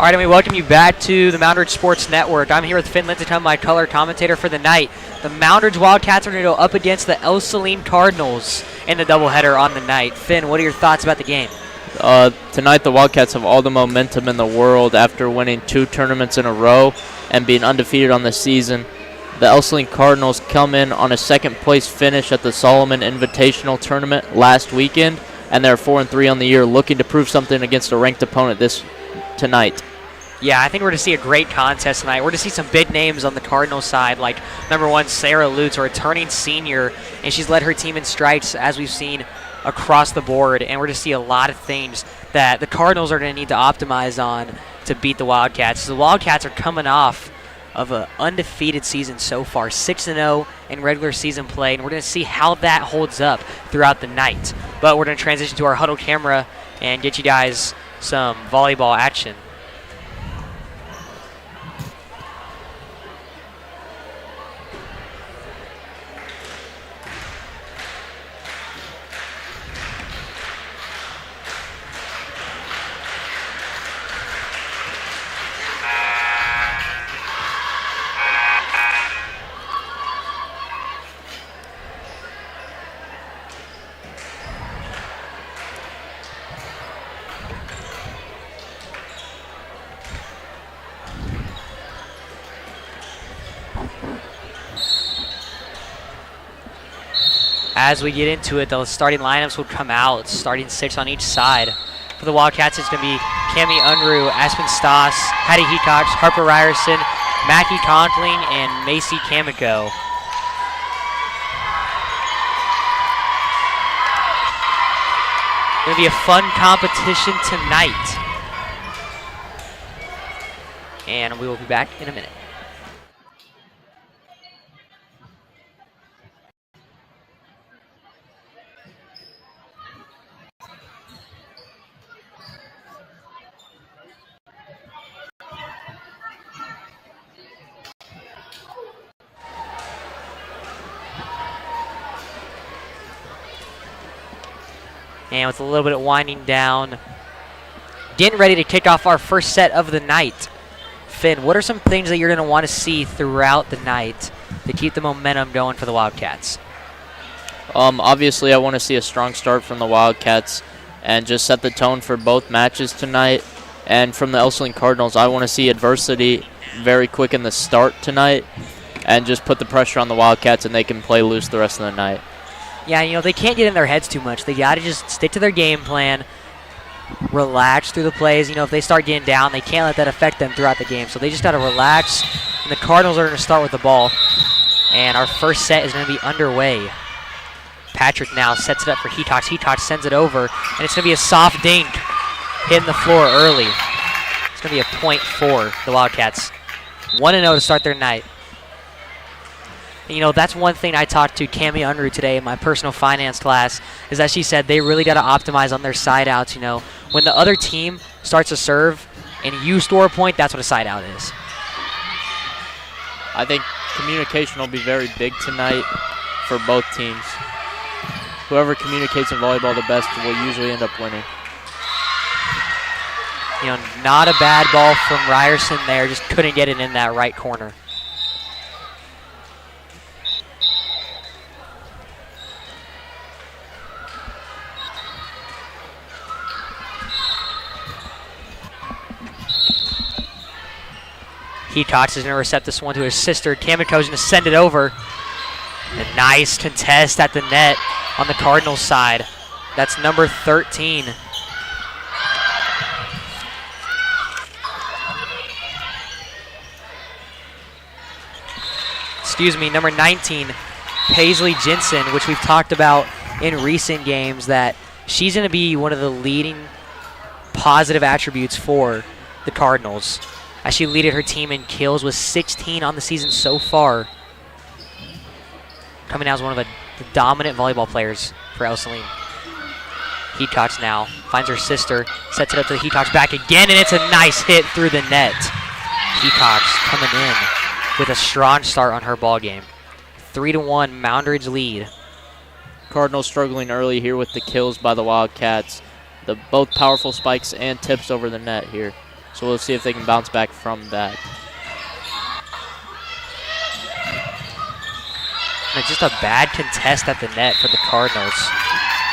All right, and we welcome you back to the Moundridge Sports Network. I'm here with Finn Linton, my color commentator for the night. The Moundridge Wildcats are going to go up against the Ell-Saline Cardinals in the doubleheader on the night. Finn, what are your thoughts about the game? Tonight the Wildcats have all the momentum in the world after winning 2 tournaments in a row and being undefeated on the season. The Ell-Saline Cardinals come in on a second-place finish at the Solomon Invitational Tournament last weekend, and they're 4-3 on the year, looking to prove something against a ranked opponent tonight. Yeah, I think we're going to see a great contest tonight. We're going to see some big names on the Cardinals side, like number 1, Sarah Lutz, a returning senior, and she's led her team in strikes, as we've seen across the board, and we're going to see a lot of things that the Cardinals are going to need to optimize on to beat the Wildcats. So the Wildcats are coming off of an undefeated season so far, 6-0 in regular season play, and we're going to see how that holds up throughout the night. But we're going to transition to our huddle camera and get you guys some volleyball action. As we get into it, the starting lineups will come out, starting 6 on each side. For the Wildcats, it's going to be Cami Unruh, Aspen Stoss, Hattie Hecox, Harper Ryerson, Mackie Conkling, and Macy Kamiko. Going to be a fun competition tonight. And we will be back in a minute. And with a little bit of winding down, getting ready to kick off our first set of the night. Finn, what are some things that you're going to want to see throughout the night to keep the momentum going for the Wildcats? Obviously, I want to see a strong start from the Wildcats and just set the tone for both matches tonight. And from the Ell-Saline Cardinals, I want to see adversity very quick in the start tonight and just put the pressure on the Wildcats and they can play loose the rest of the night. Yeah, you know, they can't get in their heads too much. They got to just stick to their game plan, relax through the plays. You know, if they start getting down, they can't let that affect them throughout the game. So they just got to relax, and the Cardinals are going to start with the ball. And our first set is going to be underway. Patrick now sets it up for Hecox. Hecox sends it over, and it's going to be a soft dink hitting the floor early. It's going to be a point for the Wildcats. 1-0 to start their night. You know, that's one thing I talked to Cami Unruh today in my personal finance class, is that she said they really got to optimize on their side outs. You know, when the other team starts to serve and you score a point, that's what a side out is. I think communication will be very big tonight for both teams. Whoever communicates in volleyball the best will usually end up winning. You know, not a bad ball from Ryerson there, just couldn't get it in that right corner. Hecox is going to recept this one to his sister. Kamiko's going to send it over. A nice contest at the net on the Cardinals side. That's number 13. Excuse me, number 19, Paisley Jensen, which we've talked about in recent games, that she's going to be one of the leading positive attributes for the Cardinals, as she leaded her team in kills with 16 on the season so far. Coming out as one of the dominant volleyball players for Ell-Saline. Hecox now finds her sister, sets it up to Hecox back again, and it's a nice hit through the net. Hecox coming in with a strong start on her ball game. 3-1 Moundridge lead. Cardinals struggling early here with the kills by the Wildcats. Both powerful spikes and tips over the net here. So we'll see if they can bounce back from that. And it's just a bad contest at the net for the Cardinals.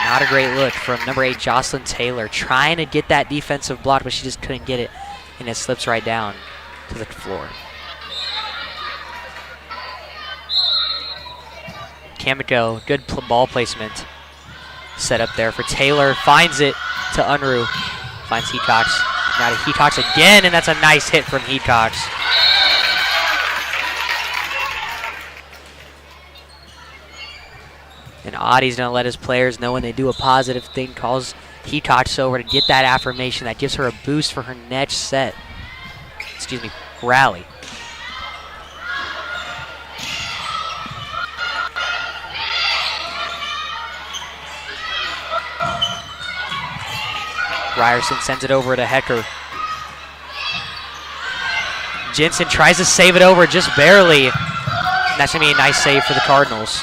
Not a great look from number 8, Jocelyn Taylor, trying to get that defensive block, but she just couldn't get it, and it slips right down to the floor. Kamiko, good ball placement. Set up there for Taylor, finds it to Unruh. Finds Hecox. Now to Hecox again, and that's a nice hit from Hecox. And Audie's going to let his players know when they do a positive thing, calls Hecox over to get that affirmation that gives her a boost for her next set. Excuse me, rally. Ryerson sends it over to Hecker. Jensen tries to save it over just barely. And that's going to be a nice save for the Cardinals.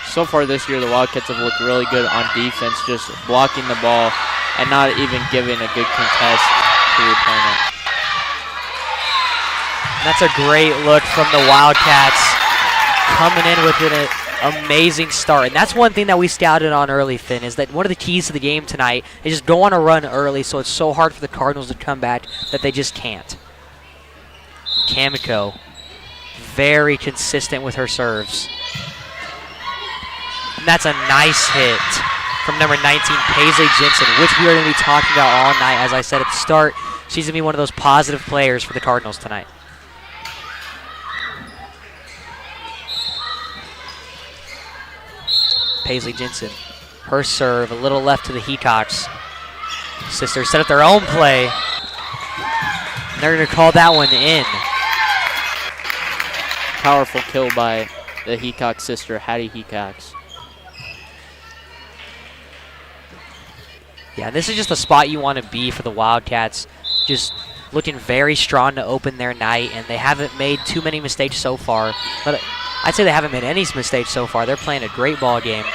So far this year, the Wildcats have looked really good on defense, just blocking the ball and not even giving a good contest to the opponent. And that's a great look from the Wildcats, coming in with an amazing start. And that's one thing that we scouted on early, Finn, is that one of the keys to the game tonight is just go on a run early, so it's so hard for the Cardinals to come back that they just can't. Kamiko, very consistent with her serves. And that's a nice hit from number 19, Paisley Jensen, which we are going to be talking about all night. As I said at the start, she's going to be one of those positive players for the Cardinals tonight. Paisley Jensen, her serve, a little left to the Hecox. Sisters set up their own play. And they're going to call that one in. Powerful kill by the Hecox sister, Hattie Hecox. Yeah, this is just the spot you want to be for the Wildcats. Just looking very strong to open their night, and they haven't made too many mistakes so far. But I'd say they haven't made any mistakes so far. They're playing a great ball game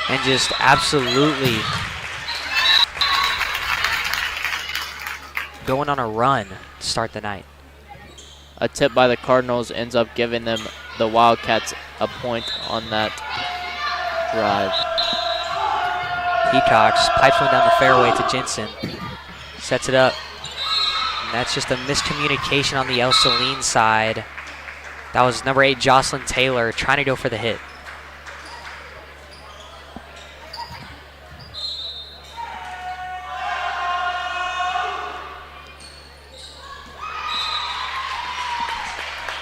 and just absolutely going on a run to start the night. A tip by the Cardinals ends up giving them, the Wildcats, a point on that drive. Hecox pipes one down the fairway to Jensen. Sets it up. And that's just a miscommunication on the Ell-Saline side. That was number 8, Jocelyn Taylor, trying to go for the hit.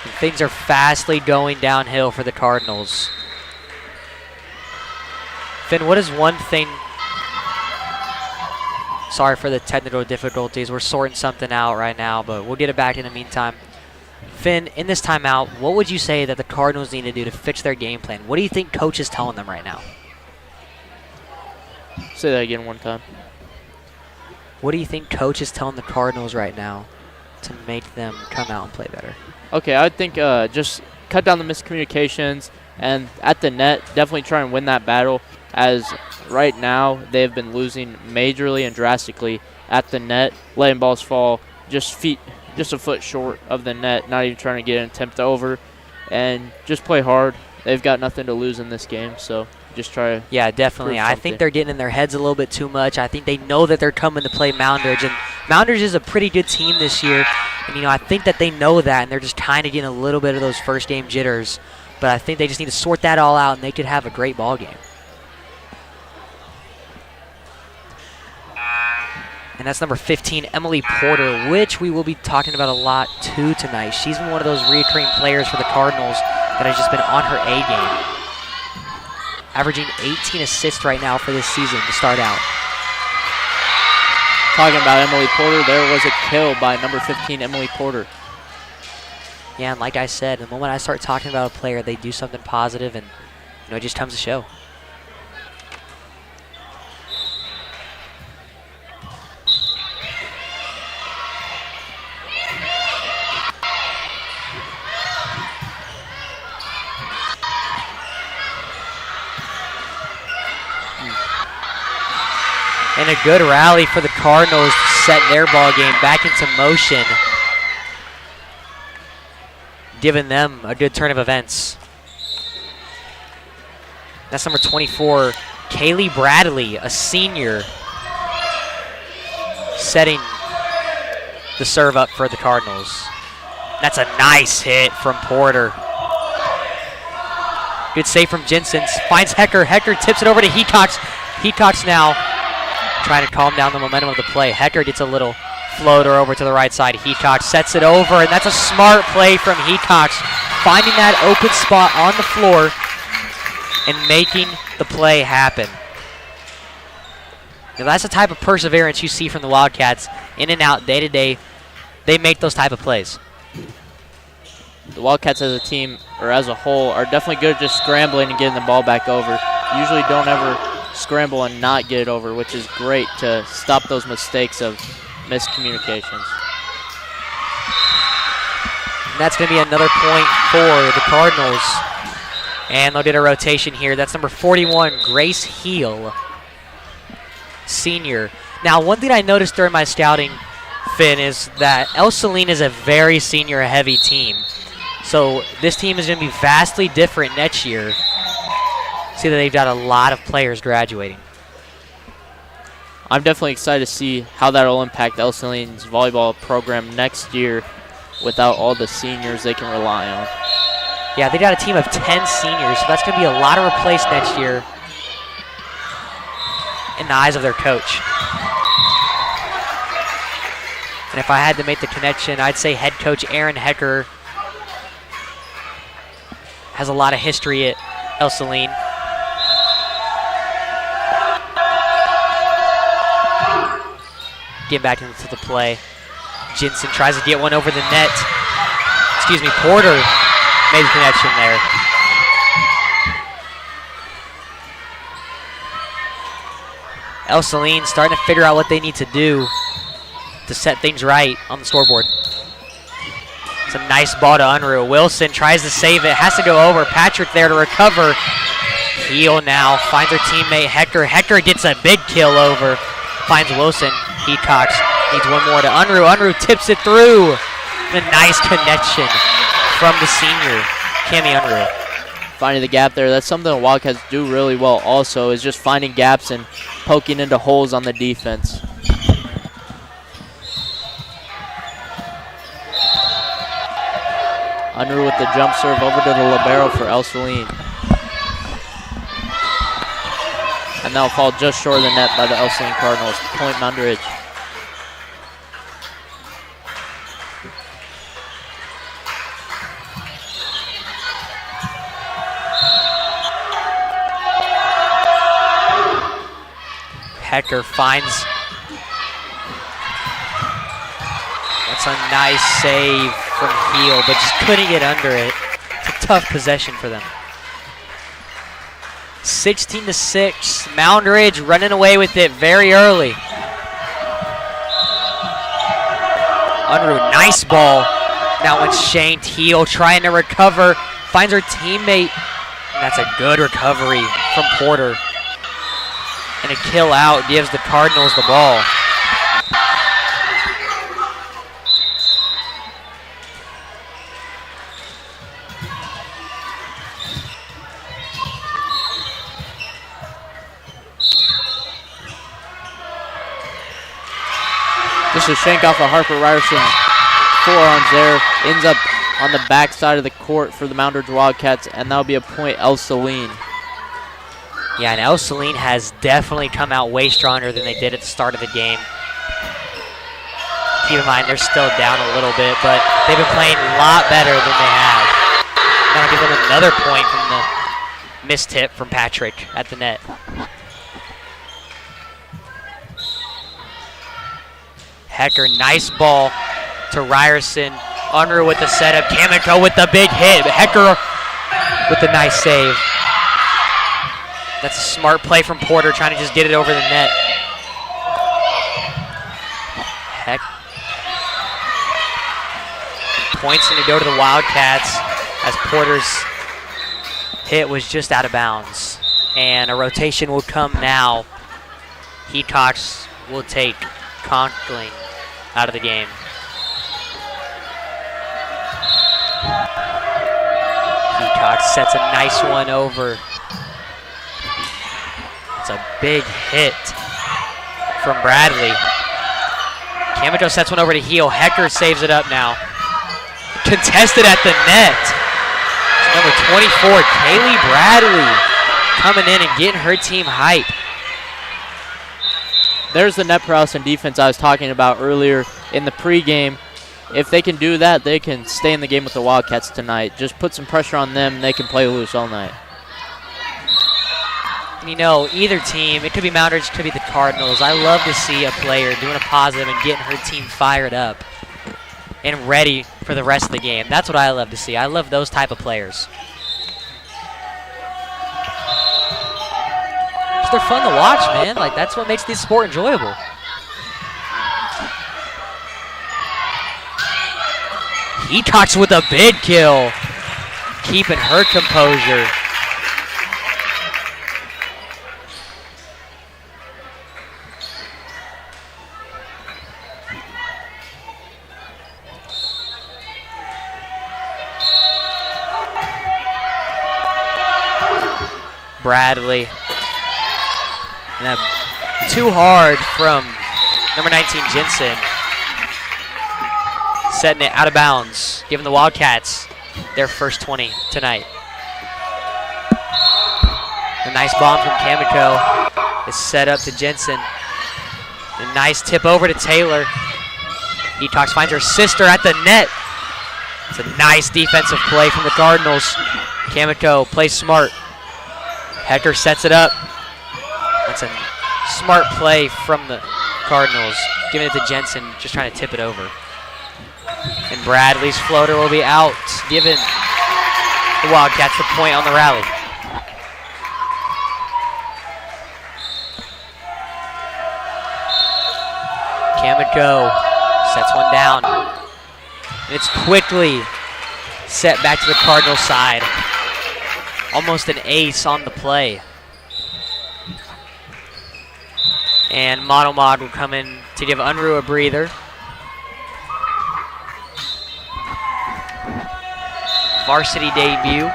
And things are fastly going downhill for the Cardinals. Finn, what is one thing... Sorry for the technical difficulties. We're sorting something out right now, but we'll get it back in the meantime. Finn, in this timeout, what would you say that the Cardinals need to do to fix their game plan? What do you think Coach is telling them right now? Say that again one time. What do you think Coach is telling the Cardinals right now to make them come out and play better? Okay, I would think just cut down the miscommunications, and at the net, definitely try and win that battle, as right now they have been losing majorly and drastically at the net, letting balls fall just a foot short of the net, not even trying to get an attempt over, and just play hard. They've got nothing to lose in this game, so just try to Yeah, definitely. I think they're getting in their heads a little bit too much. I think they know that they're coming to play Moundridge, and Moundridge is a pretty good team this year, and I think that they know that, and they're just kind of getting a little bit of those first game jitters, but I think they just need to sort that all out, and they could have a great ball game. And that's number 15, Emily Porter, which we will be talking about a lot too tonight. She's been one of those recurring players for the Cardinals that has just been on her A game. Averaging 18 assists right now for this season to start out. Talking about Emily Porter, there was a kill by number 15, Emily Porter. Yeah, and like I said, the moment I start talking about a player, they do something positive, and it just comes to show. And a good rally for the Cardinals to set their ball game back into motion, giving them a good turn of events. That's number 24, Kaylee Bradley, a senior, setting the serve up for the Cardinals. That's a nice hit from Porter. Good save from Jensen. Finds Hecker. Hecker tips it over to Hecox. Hecox now trying to calm down the momentum of the play. Hecker gets a little floater over to the right side. Hecox sets it over, and that's a smart play from Hecox, finding that open spot on the floor and making the play happen. Now that's the type of perseverance you see from the Wildcats. In and out, day to day, they make those type of plays. The Wildcats as a team, or as a whole, are definitely good at just scrambling and getting the ball back over. Usually don't ever scramble and not get it over, which is great to stop those mistakes of miscommunications. And that's going to be another point for the Cardinals. And they'll get a rotation here. That's number 41, Grace Heel, senior. Now, one thing I noticed during my scouting, Finn, is that Ell-Saline is a very senior-heavy team. So this team is going to be vastly different next year. See that they've got a lot of players graduating. I'm definitely excited to see how that will impact Ell-Saline's volleyball program next year without all the seniors they can rely on. Yeah, they got a team of 10 seniors, so that's going to be a lot to replace next year in the eyes of their coach. And if I had to make the connection, I'd say head coach Aaron Hecker has a lot of history at Ell-Saline. Getting back into the play. Jensen tries to get one over the net. Excuse me, Porter made the connection there. Ell-Saline starting to figure out what they need to do to set things right on the scoreboard. It's a nice ball to Unruh. Wilson tries to save it, has to go over. Patrick there to recover. Heel now finds her teammate Hecker. Hecker gets a big kill over. Finds Wilson. Hecox needs one more to Unruh. Unruh tips it through. And a nice connection from the senior, Cami Unruh. Finding the gap there. That's something the Wildcats do really well also, is just finding gaps and poking into holes on the defense. Unruh with the jump serve over to the libero for Ell-Saline. And that'll fall just short of the net by the Ell-Saline Cardinals. Point Moundridge. Hecker finds. That's a nice save from Heel, but just couldn't get under it. It's a tough possession for them. 16-6. Moundridge running away with it very early. Unruh, nice ball. That one's shanked. Heel trying to recover. Finds her teammate. And that's a good recovery from Porter. And a kill out gives the Cardinals the ball. Just a shank off of Harper Ryerson's forearms there. Ends up on the back side of the court for the Moundridge Wildcats, and that'll be a point Ell-Saline. Yeah, and Ell-Saline has definitely come out way stronger than they did at the start of the game. Keep in mind, they're still down a little bit, but they've been playing a lot better than they have. Now give them another point from the missed hit from Patrick at the net. Hecker, nice ball to Ryerson. Unruh with the setup. Kamiko with the big hit. Hecker with the nice save. That's a smart play from Porter, trying to just get it over the net. Heck. Points going to go to the Wildcats as Porter's hit was just out of bounds. And a rotation will come now Heatcox will take Conkling out of the game. Heatcox sets a nice one over. It's a big hit from Bradley. Camacho sets one over to Heel. Hecker saves it up now. Contested at the net. It's number 24, Kaylee Bradley, coming in and getting her team hype. There's the net prowess and defense I was talking about earlier in the pregame. If they can do that, they can stay in the game with the Wildcats tonight. Just put some pressure on them, and they can play loose all night. And you know, either team, it could be Moundridge, it could be the Cardinals. I love to see a player doing a positive and getting her team fired up and ready for the rest of the game. That's what I love to see. I love those type of players. They're fun to watch, man. Like, that's what makes this sport enjoyable. Heatcox with a big kill, keeping her composure. Bradley. And too hard from number 19, Jensen. Setting it out of bounds, giving the Wildcats their first 20 tonight. A nice bomb from Kamiko is set up to Jensen. A nice tip over to Taylor. Heatcox finds her sister at the net. It's a nice defensive play from the Cardinals. Kamiko plays smart. Hecker sets it up. That's a smart play from the Cardinals. Giving it to Jensen, just trying to tip it over. And Bradley's floater will be out, giving the Wildcats the point on the rally. Kamiko sets one down. And it's quickly set back to the Cardinals side. Almost an ace on the play. And Monomod will come in to give Unruh a breather. Varsity debut.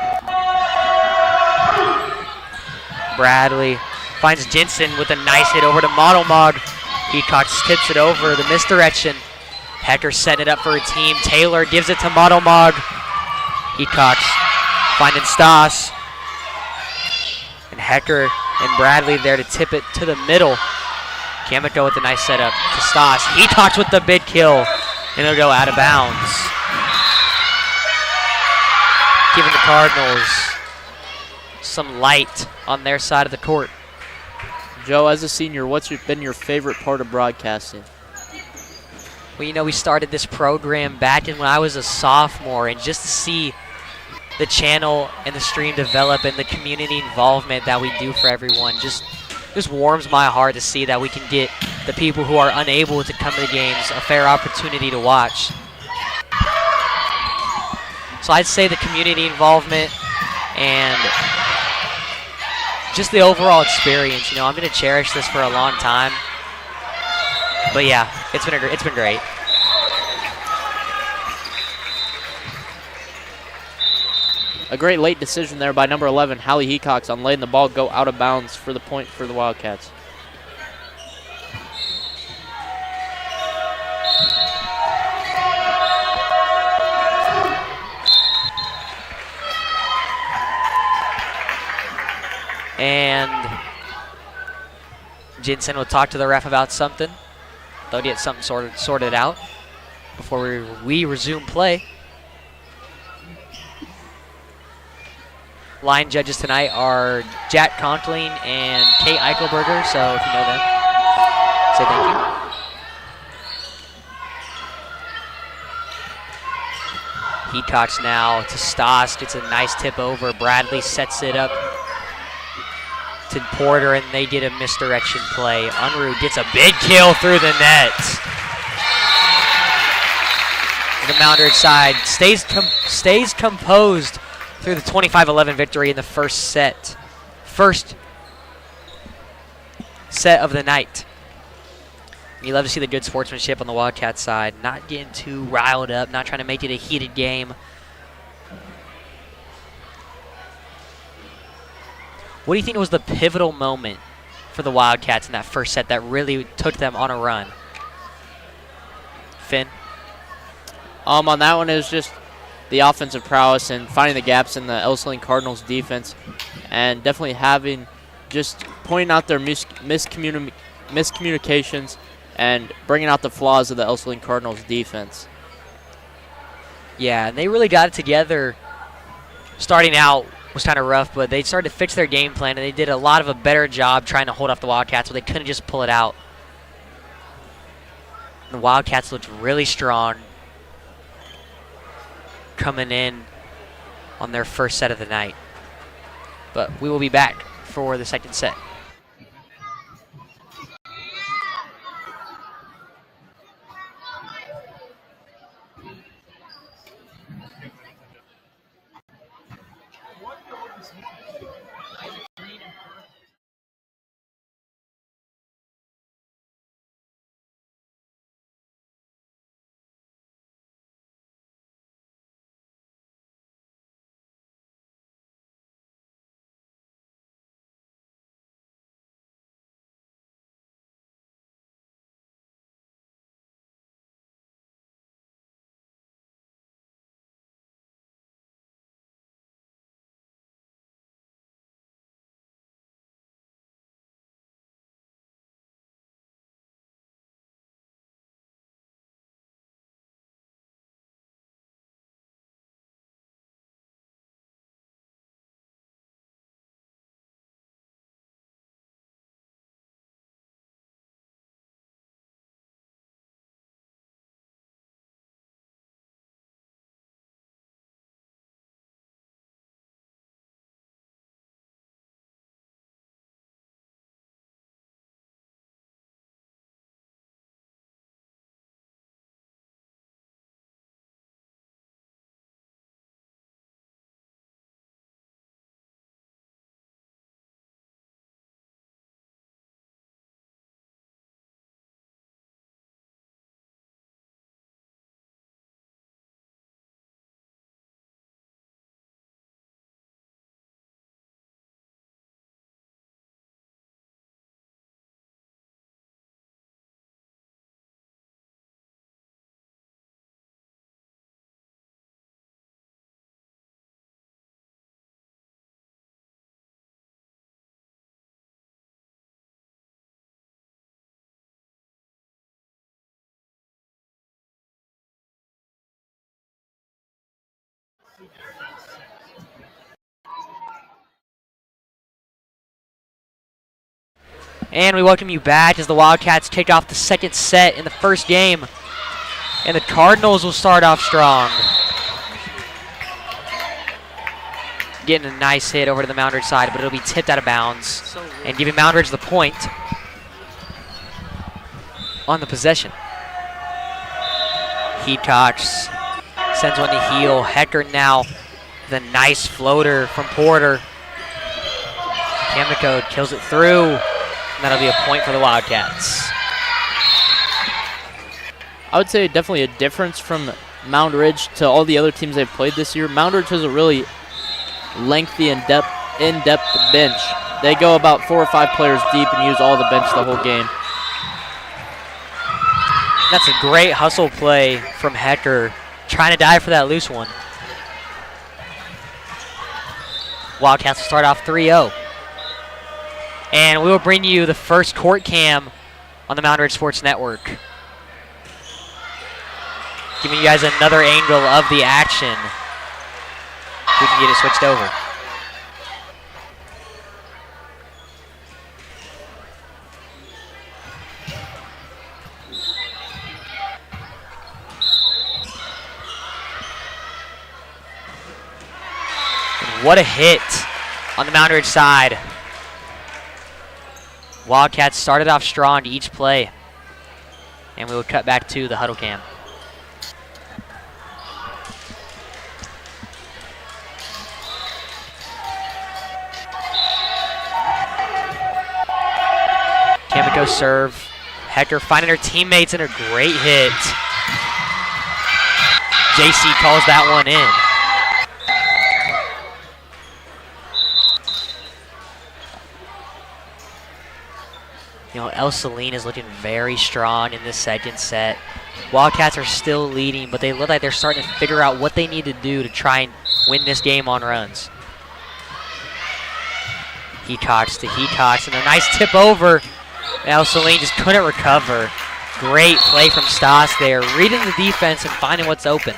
Bradley finds Jensen with a nice hit over to Monomod. Heatcox tips it over the misdirection. Hecker setting it up for her team. Taylor gives it to Monomod. Heatcox finding Stas. And Hecker and Bradley there to tip it to the middle. Kamiko with a nice setup to Stas. Heatcox with the big kill, and it'll go out of bounds. Giving the Cardinals some light on their side of the court. Joe, as a senior, what's been your favorite part of broadcasting? Well, you know, we started this program back when I was a sophomore, and just to see the channel and the stream develop and the community involvement that we do for everyone just warms my heart to see that we can get the people who are unable to come to the games a fair opportunity to watch. So I'd say the community involvement and just the overall experience. You know, I'm going to cherish this for a long time. But yeah, it's been great. A great late decision there by number 11, Hallie Heatcox, on letting the ball go out of bounds for the point for the Wildcats. And Jensen will talk to the ref about something. They'll get something sorted out before we resume play. Line judges tonight are Jack Conkling and Kate Eichelberger, so if you know them, say thank you. Heatcox now to Stas, gets a nice tip over. Bradley sets it up to Porter, and they get a misdirection play. Unruh gets a big kill through the net. The Moundridge side stays composed through the 25-11 victory in the first set. First set of the night. You love to see the good sportsmanship on the Wildcats side, not getting too riled up, not trying to make it a heated game. What do you think was the pivotal moment for the Wildcats in that first set that really took them on a run? Finn? On that one, it was just the offensive prowess and finding the gaps in the Ell-Saline Cardinals defense, and definitely having just pointing out their miscommunications and bringing out the flaws of the Ell-Saline Cardinals defense. Yeah, and they really got it together. Starting out was kind of rough, but they started to fix their game plan, and they did a lot of a better job trying to hold off the Wildcats, but they couldn't just pull it out. The Wildcats looked really strong coming in on their first set of the night. But we will be back for the second set. And we welcome you back as the Wildcats kick off the second set in the first game. And the Cardinals will start off strong. Getting a nice hit over to the Moundridge side, but it'll be tipped out of bounds. And giving Moundridge the point on the possession. Heatcocks sends one to heel. Hecker now the nice floater from Porter. Kamiko kills it through. And that'll be a point for the Wildcats. I would say definitely a difference from Moundridge to all the other teams they've played this year. Moundridge has a really lengthy and in-depth bench. They go about 4 or 5 players deep and use all the bench the whole game. That's a great hustle play from Hecker, trying to dive for that loose one. Wildcats will start off 3-0. And we will bring you the first court cam on the Moundridge Sports Network. Giving you guys another angle of the action. We can get it switched over. And what a hit on the Moundridge side. Wildcats started off strong to each play. And we will cut back to the huddle cam. Kimiko serve. Hecker finding her teammates and a great hit. JC calls that one in. You know, Ell-Saline is looking very strong in this second set. Wildcats are still leading, but they look like they're starting to figure out what they need to do to try and win this game on runs. Heatox to Heatox, and a nice tip over. Ell-Saline just couldn't recover. Great play from Stas there, reading the defense and finding what's open.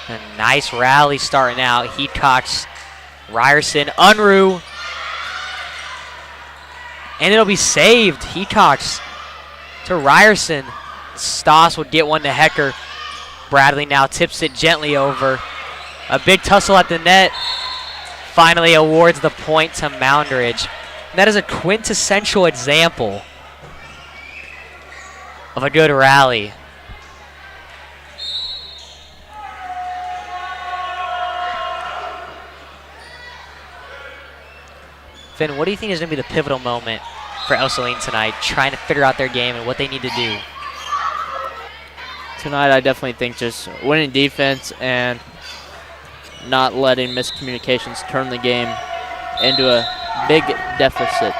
A nice rally starting out. Heatox, Ryerson, Unruh. And it'll be saved. Heatox to Ryerson. Stas would get one to Hecker. Bradley now tips it gently over. A big tussle at the net. Finally awards the point to Moundridge. And that is a quintessential example of a good rally. Finn, what do you think is going to be the pivotal moment for Ell-Saline tonight, trying to figure out their game and what they need to do? Tonight, I definitely think just winning defense and not letting miscommunications turn the game into a big deficit.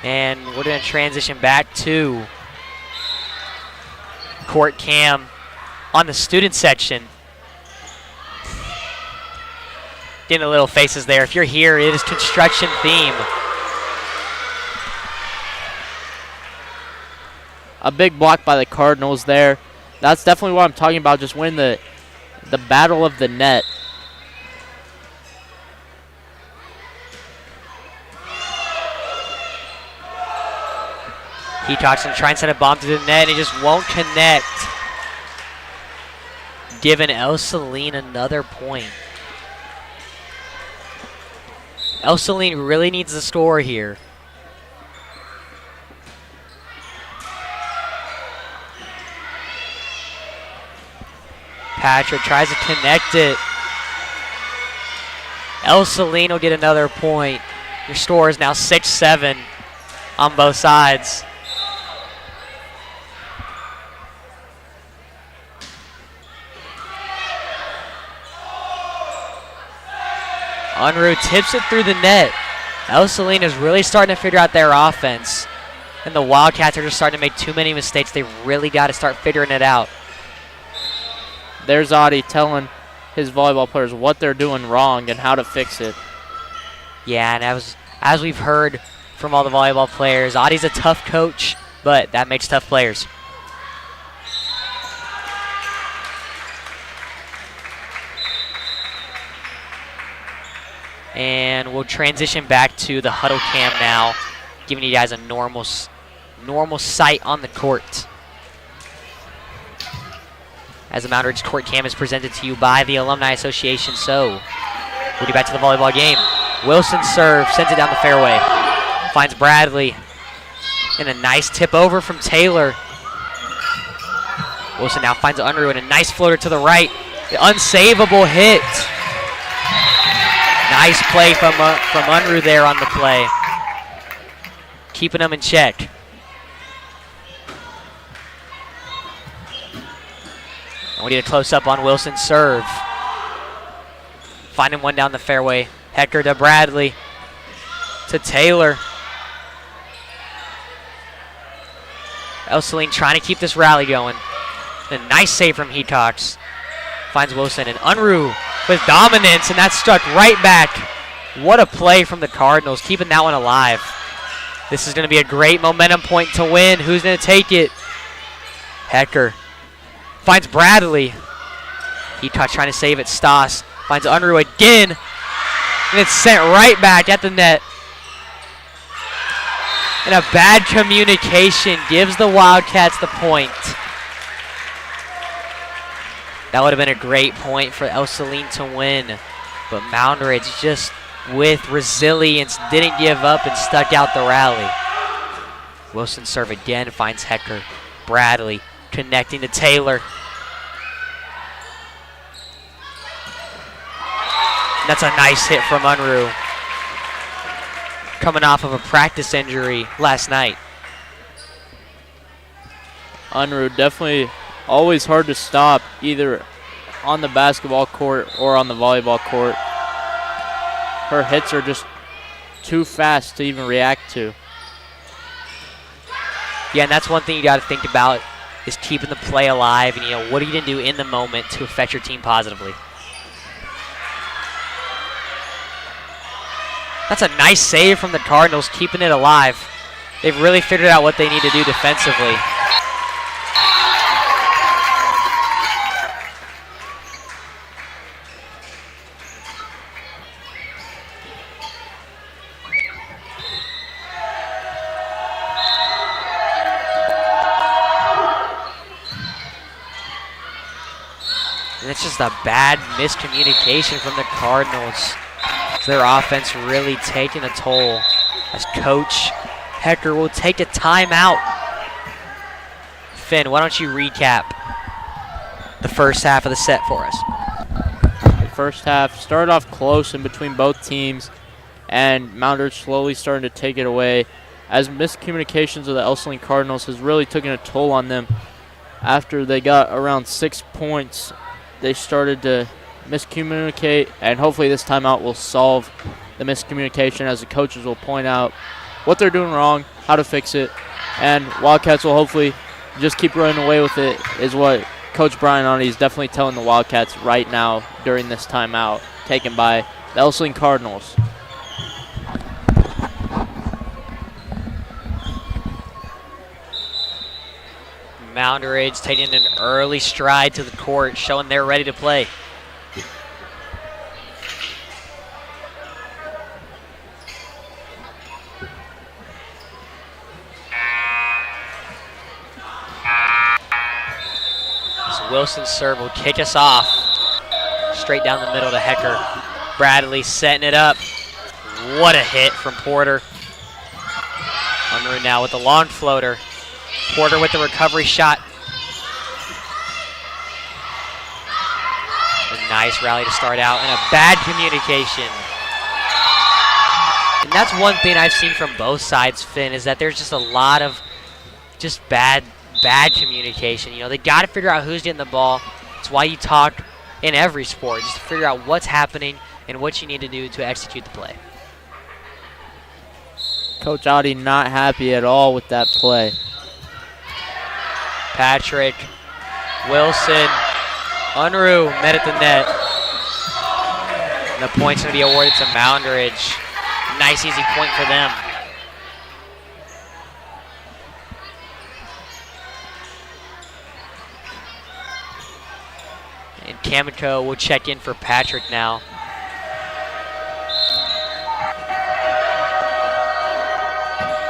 And we're going to transition back to court cam on the student section. Getting a little faces there. If you're here, it is construction theme. A big block by the Cardinals there. That's definitely what I'm talking about, just winning the battle of the net. Heatox and trying to send a bomb to the net, and it just won't connect. Giving Ell-Saline another point. Ell-Saline really needs the score here. Patrick tries to connect it. Ell-Saline will get another point. Your score is now 6-7 on both sides. Unruh tips it through the net. Ell-Saline is really starting to figure out their offense. And the Wildcats are just starting to make too many mistakes. They really got to start figuring it out. There's Audie telling his volleyball players what they're doing wrong and how to fix it. Yeah, and as we've heard from all the volleyball players, Audie's a tough coach, but that makes tough players. And we'll transition back to the huddle cam now, giving you guys a normal sight on the court. As the Moundridge court cam is presented to you by the Alumni Association. So we'll get back to the volleyball game. Wilson serve, sends it down the fairway. Finds Bradley. And a nice tip over from Taylor. Wilson now finds Unruh and a nice floater to the right. The unsavable hit. Nice play from Unruh there on the play. Keeping them in check. And we need a close-up on Wilson's serve. Finding one down the fairway. Hecker to Bradley. To Taylor. Ell-Saline trying to keep this rally going. A nice save from Heatox. Finds Wilson and Unruh with dominance, and that struck right back. What a play from the Cardinals, keeping that one alive. This is going to be a great momentum point to win. Who's going to take it? Hecker finds Bradley. Heatox trying to save it. Stas finds Unruh again. And it's sent right back at the net. And a bad communication gives the Wildcats the point. That would have been a great point for Ell-Saline to win. But Moundridge, just with resilience, didn't give up and stuck out the rally. Wilson serve again, finds Hecker. Bradley connecting to Taylor. That's a nice hit from Unruh, coming off of a practice injury last night. Unruh definitely always hard to stop, either on the basketball court or on the volleyball court. Her hits are just too fast to even react to. Yeah, and that's one thing you got to think about, is keeping the play alive, and what are you going to do in the moment to affect your team positively. That's a nice save from the Cardinals, keeping it alive. They've really figured out what they need to do defensively. And it's just a bad miscommunication from the Cardinals. Their offense really taking a toll, as Coach Hecker will take a timeout. Finn, why don't you recap the first half of the set for us? The first half started off close in between both teams, and Moundridge slowly starting to take it away, as miscommunications of the Ell-Saline Cardinals has really taken a toll on them. After they got around 6 points, they started to miscommunicate, and hopefully this timeout will solve the miscommunication, as the coaches will point out what they're doing wrong, how to fix it, and Wildcats will hopefully just keep running away with it, is what Coach Brian Oney is definitely telling the Wildcats right now during this timeout taken by the Ell-Saline Cardinals. Moundridge taking an early stride to the court, showing they're ready to play. Wilson's serve will kick us off. Straight down the middle to Hecker. Bradley setting it up. What a hit from Porter. Unruh now with the long floater. Porter with the recovery shot. A nice rally to start out, and a bad communication. And that's one thing I've seen from both sides, Finn, is that there's just a lot of just bad communication. They got to figure out who's getting the ball. It's why you talk in every sport, just to figure out what's happening and what you need to do to execute the play. Coach Audi not happy at all with that play. Patrick, Wilson, Unruh met at the net. And the point's going to be awarded to Moundridge. Nice easy point for them. And Kamiko will check in for Patrick now.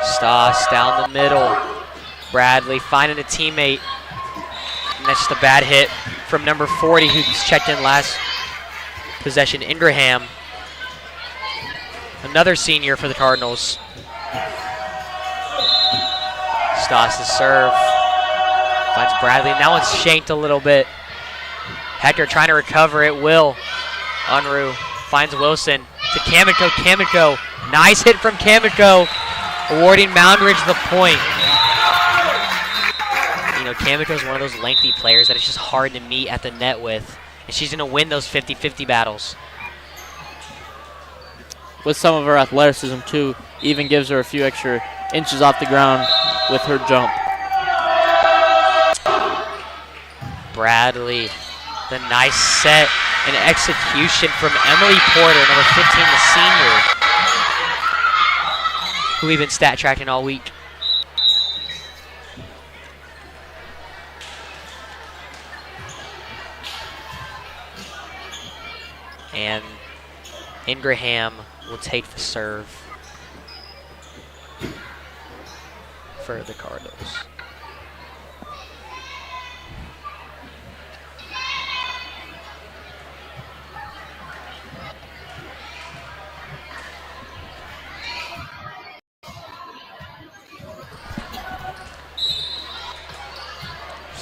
Stoss down the middle. Bradley finding a teammate. And that's just a bad hit from number 40, who's checked in last possession, Ingraham. Another senior for the Cardinals. Stoss' serve. Finds Bradley. And that one's shanked a little bit. Hecker trying to recover it. Will. Unruh finds Wilson to Kamiko. Kamiko. Nice hit from Kamiko. Awarding Moundridge the point. Kamiko's one of those lengthy players that it's just hard to meet at the net with. And she's going to win those 50-50 battles. With some of her athleticism, too, even gives her a few extra inches off the ground with her jump. Bradley. The nice set and execution from Emily Porter, number 15, the senior, who we've been stat tracking all week. And Ingraham will take the serve for the Cardinals.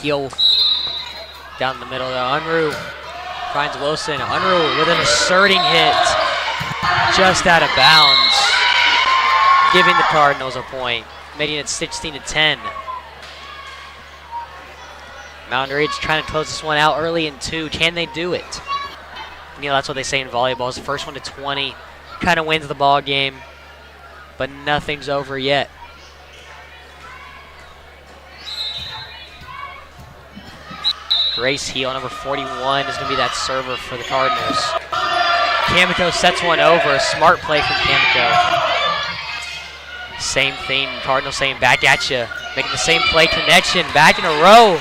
Heel down the middle there. Unruh finds Wilson. Unruh with an asserting hit just out of bounds, giving the Cardinals a point, making it 16-10. Moundridge trying to close this one out early in 2. Can they do it? You know, that's what they say in volleyball. It's the first one to 20. Kind of wins the ball game, but nothing's over yet. Grace Heel, number 41, is going to be that server for the Cardinals. Kamiko sets one over. Smart play from Kamiko. Same thing. Cardinals saying back at you. Making the same play connection. Back in a row.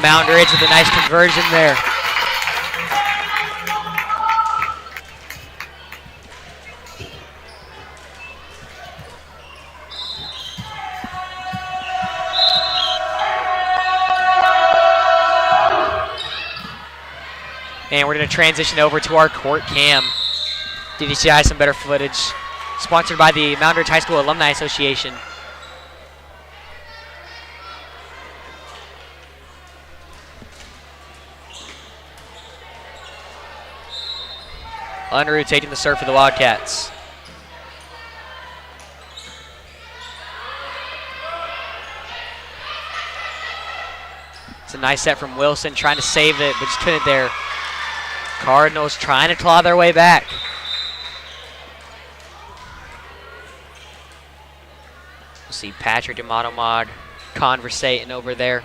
Moundridge with a nice conversion there. And we're going to transition over to our court cam. Give you guys some better footage. Sponsored by the Moundridge High School Alumni Association. Unruh taking the serve for the Wildcats. It's a nice set from Wilson, trying to save it, but just couldn't there. Cardinals trying to claw their way back. We'll see Patrick and Monomod conversating over there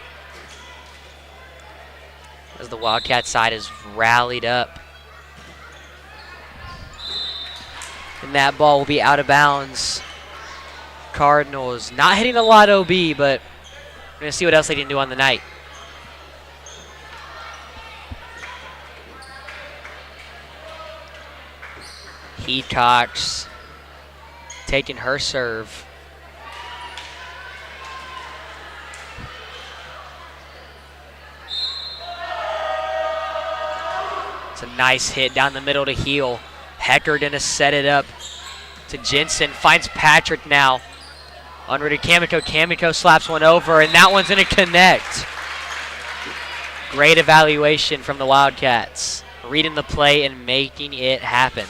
as the Wildcat side is rallied up. And that ball will be out of bounds. Cardinals not hitting a lot OB, but we're going to see what else they can do on the night. Heathcox taking her serve. It's a nice hit down the middle to Heel. Hecker gonna set it up to Jensen. Finds Patrick now. Unruh to Kamiko. Kamiko slaps one over, and that one's gonna connect. Great evaluation from the Wildcats. Reading the play and making it happen.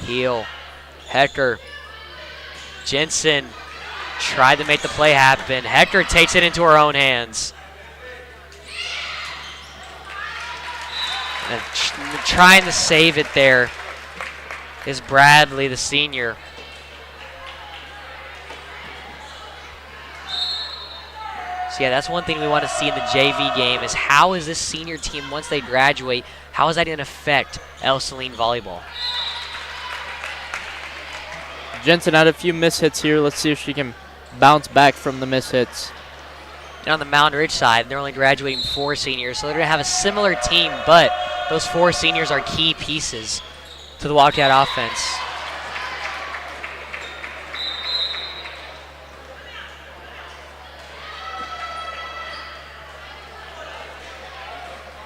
Heel, Hecker, Jensen tried to make the play happen. Hecker takes it into her own hands. And trying to save it there is Bradley, the senior. So yeah, that's one thing we want to see in the JV game is how is this senior team, once they graduate, how is that going to affect Ell-Saline volleyball? Jensen had a few mishits here. Let's see if she can bounce back from the mishits. And on the Moundridge side, they're only graduating 4 seniors, so they're going to have a similar team, but those 4 seniors are key pieces to the Wildcat offense.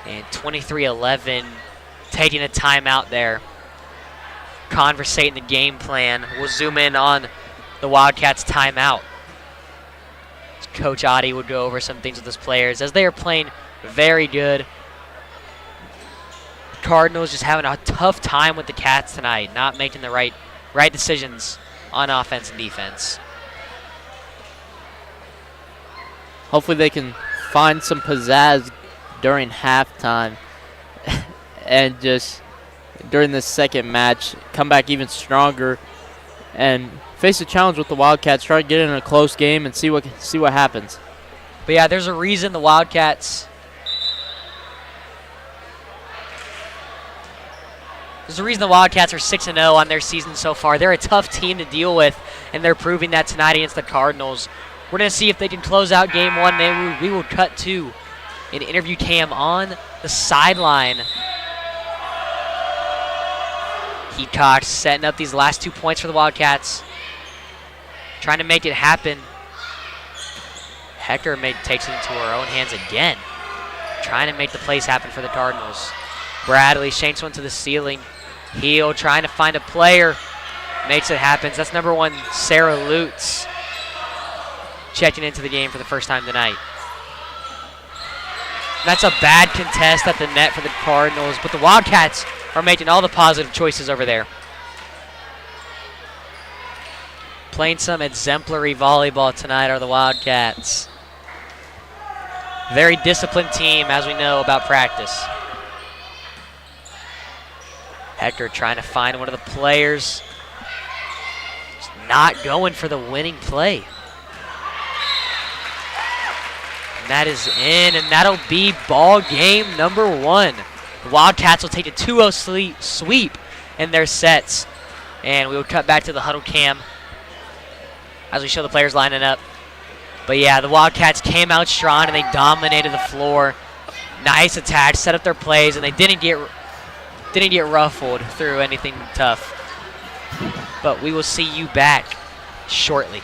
And 23-11, taking a timeout there. Conversating the game plan. We'll zoom in on the Wildcats' timeout. Coach Adi would go over some things with his players as they are playing very good. Cardinals just having a tough time with the Cats tonight, not making the right decisions on offense and defense. Hopefully they can find some pizzazz during halftime and just during this second match come back even stronger and face a challenge with the Wildcats, try to get in a close game and see what happens. But yeah, there's a reason the Wildcats are 6-0 on their season so far. They're a tough team to deal with, and they're proving that tonight against the Cardinals. We're going to see if they can close out game one. Then we will cut to an interview cam on the sideline. Heath Cox setting up these last 2 points for the Wildcats, trying to make it happen. Hector takes it into her own hands again, trying to make the plays happen for the Cardinals. Bradley shanks one to the ceiling. Heel trying to find a player, makes it happen. That's number 1, Sarah Lutz, checking into the game for the first time tonight. That's a bad contest at the net for the Cardinals, but the Wildcats are making all the positive choices over there. Playing some exemplary volleyball tonight are the Wildcats. Very disciplined team, as we know about practice. Hector trying to find one of the players. Just not going for the winning play. And that is in, and that'll be ball game number 1. The Wildcats will take a 2-0 sweep in their sets. And we will cut back to the huddle cam as we show the players lining up. But yeah, the Wildcats came out strong and they dominated the floor. Nice attack, set up their plays, and they didn't get ruffled through anything tough. But we will see you back shortly.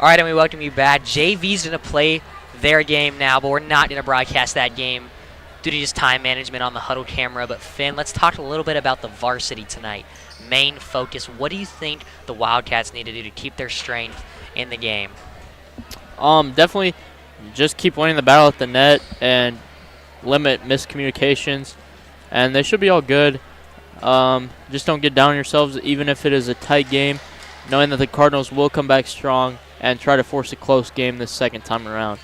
All right, and we welcome you back. JV's going to play their game now, but we're not going to broadcast that game due to just time management on the huddle camera. But Finn, let's talk a little bit about the varsity tonight. Main focus, what do you think the Wildcats need to do to keep their strength in the game? Definitely just keep winning the battle at the net and limit miscommunications, and they should be all good. Just don't get down on yourselves, even if it is a tight game, knowing that the Cardinals will come back strong and try to force a close game this second time around.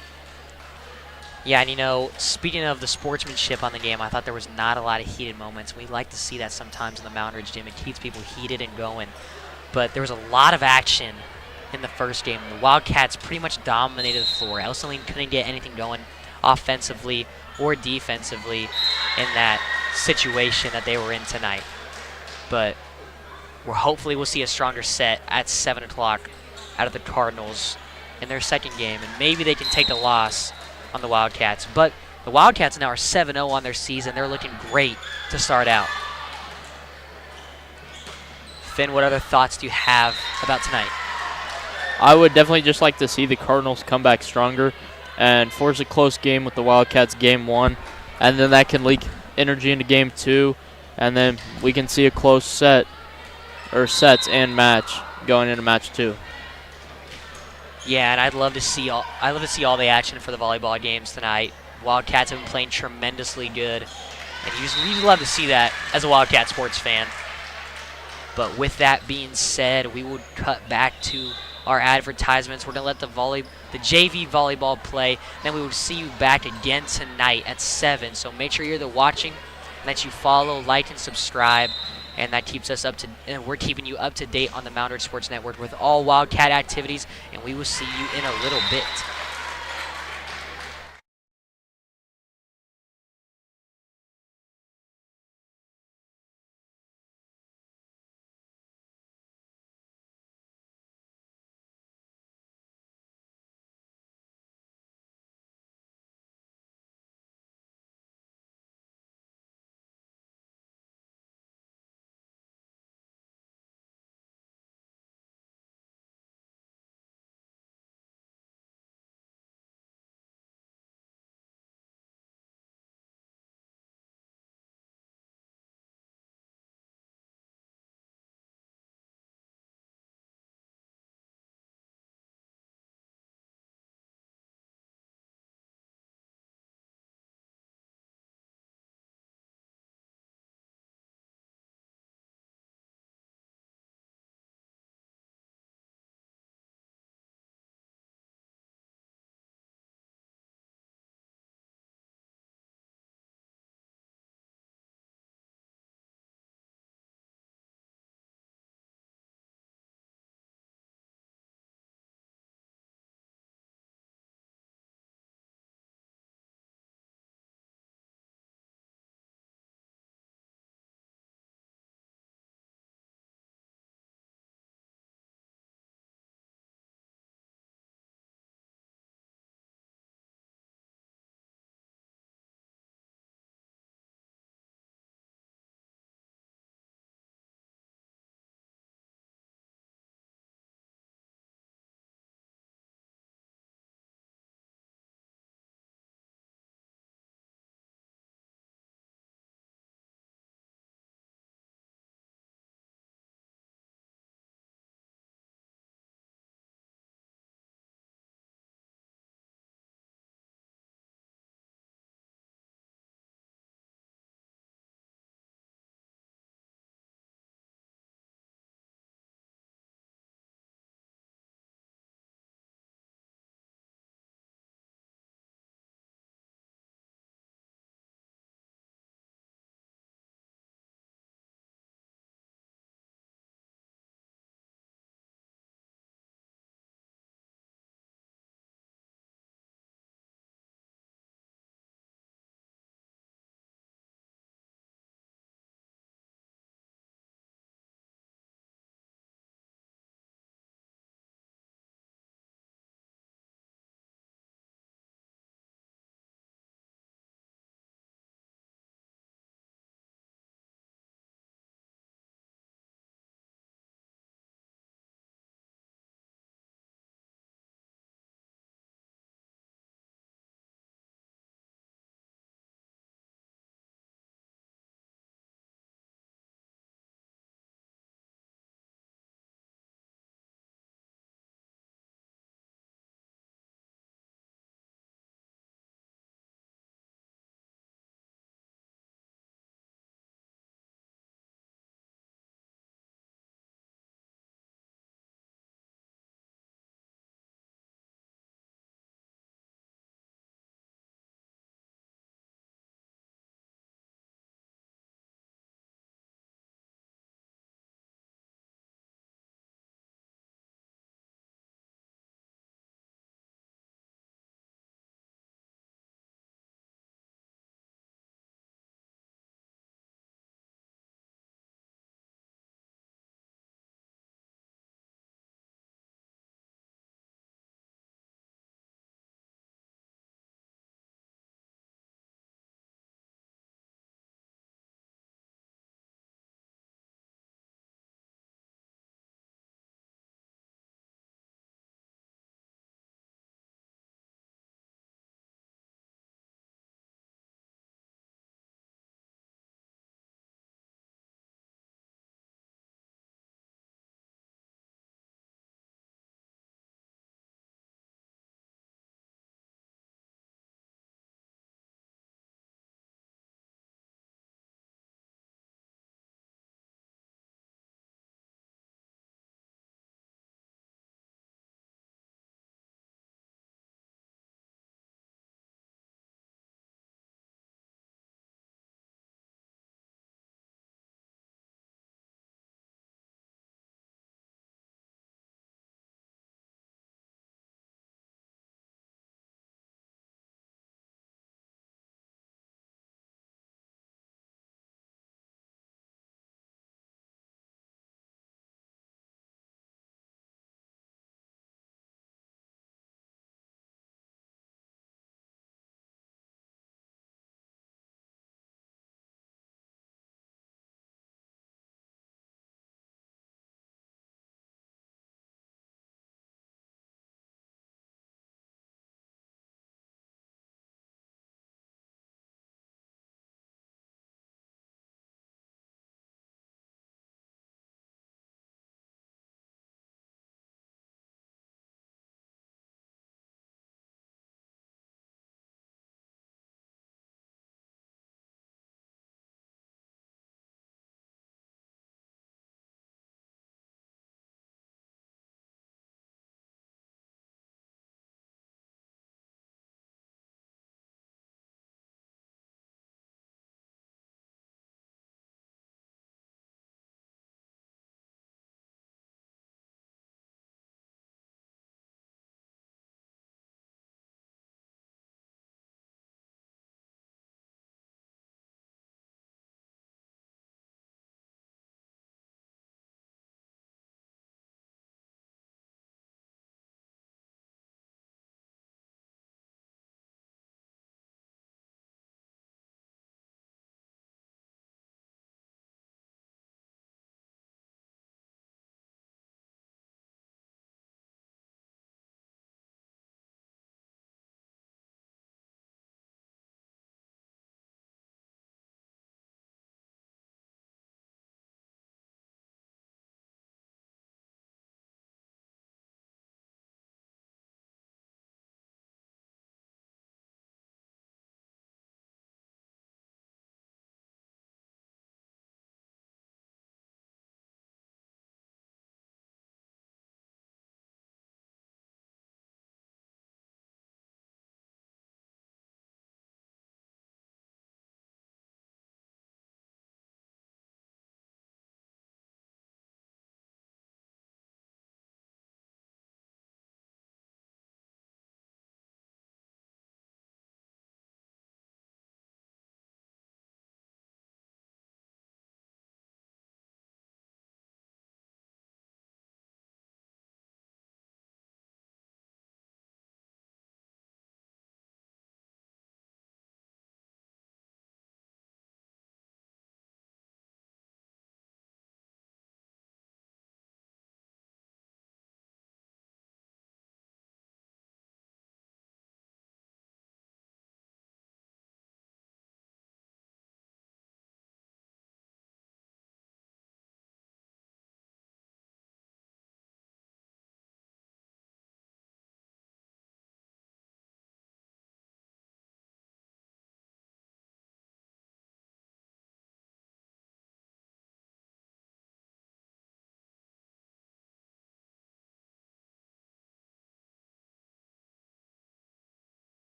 Yeah, and speaking of the sportsmanship on the game, I thought there was not a lot of heated moments. We like to see that sometimes in the Moundridge gym. It keeps people heated and going. But there was a lot of action in the first game. The Wildcats pretty much dominated the floor. Ell-Saline couldn't get anything going offensively or defensively in that situation that they were in tonight. But hopefully we'll see a stronger set at 7 o'clock out of the Cardinals in their second game, and maybe they can take a loss on the Wildcats. But the Wildcats now are 7-0 on their season. They're looking great to start out. Finn, what other thoughts do you have about tonight? I would definitely just like to see the Cardinals come back stronger and force a close game with the Wildcats game 1, and then that can leak energy into game 2, and then we can see a close sets and match going into match 2. Yeah, and I'd love to see all the action for the volleyball games tonight. Wildcats have been playing tremendously good, and you just love to see that as a Wildcat sports fan. But with that being said, we will cut back to our advertisements. We're going to let the JV volleyball play. Then we will see you back again tonight at 7. So make sure you're watching, and that you follow, like, and subscribe. And that keeps us and we're keeping you up to date on the Moundridge Sports Network with all Wildcat activities. And we will see you in a little bit.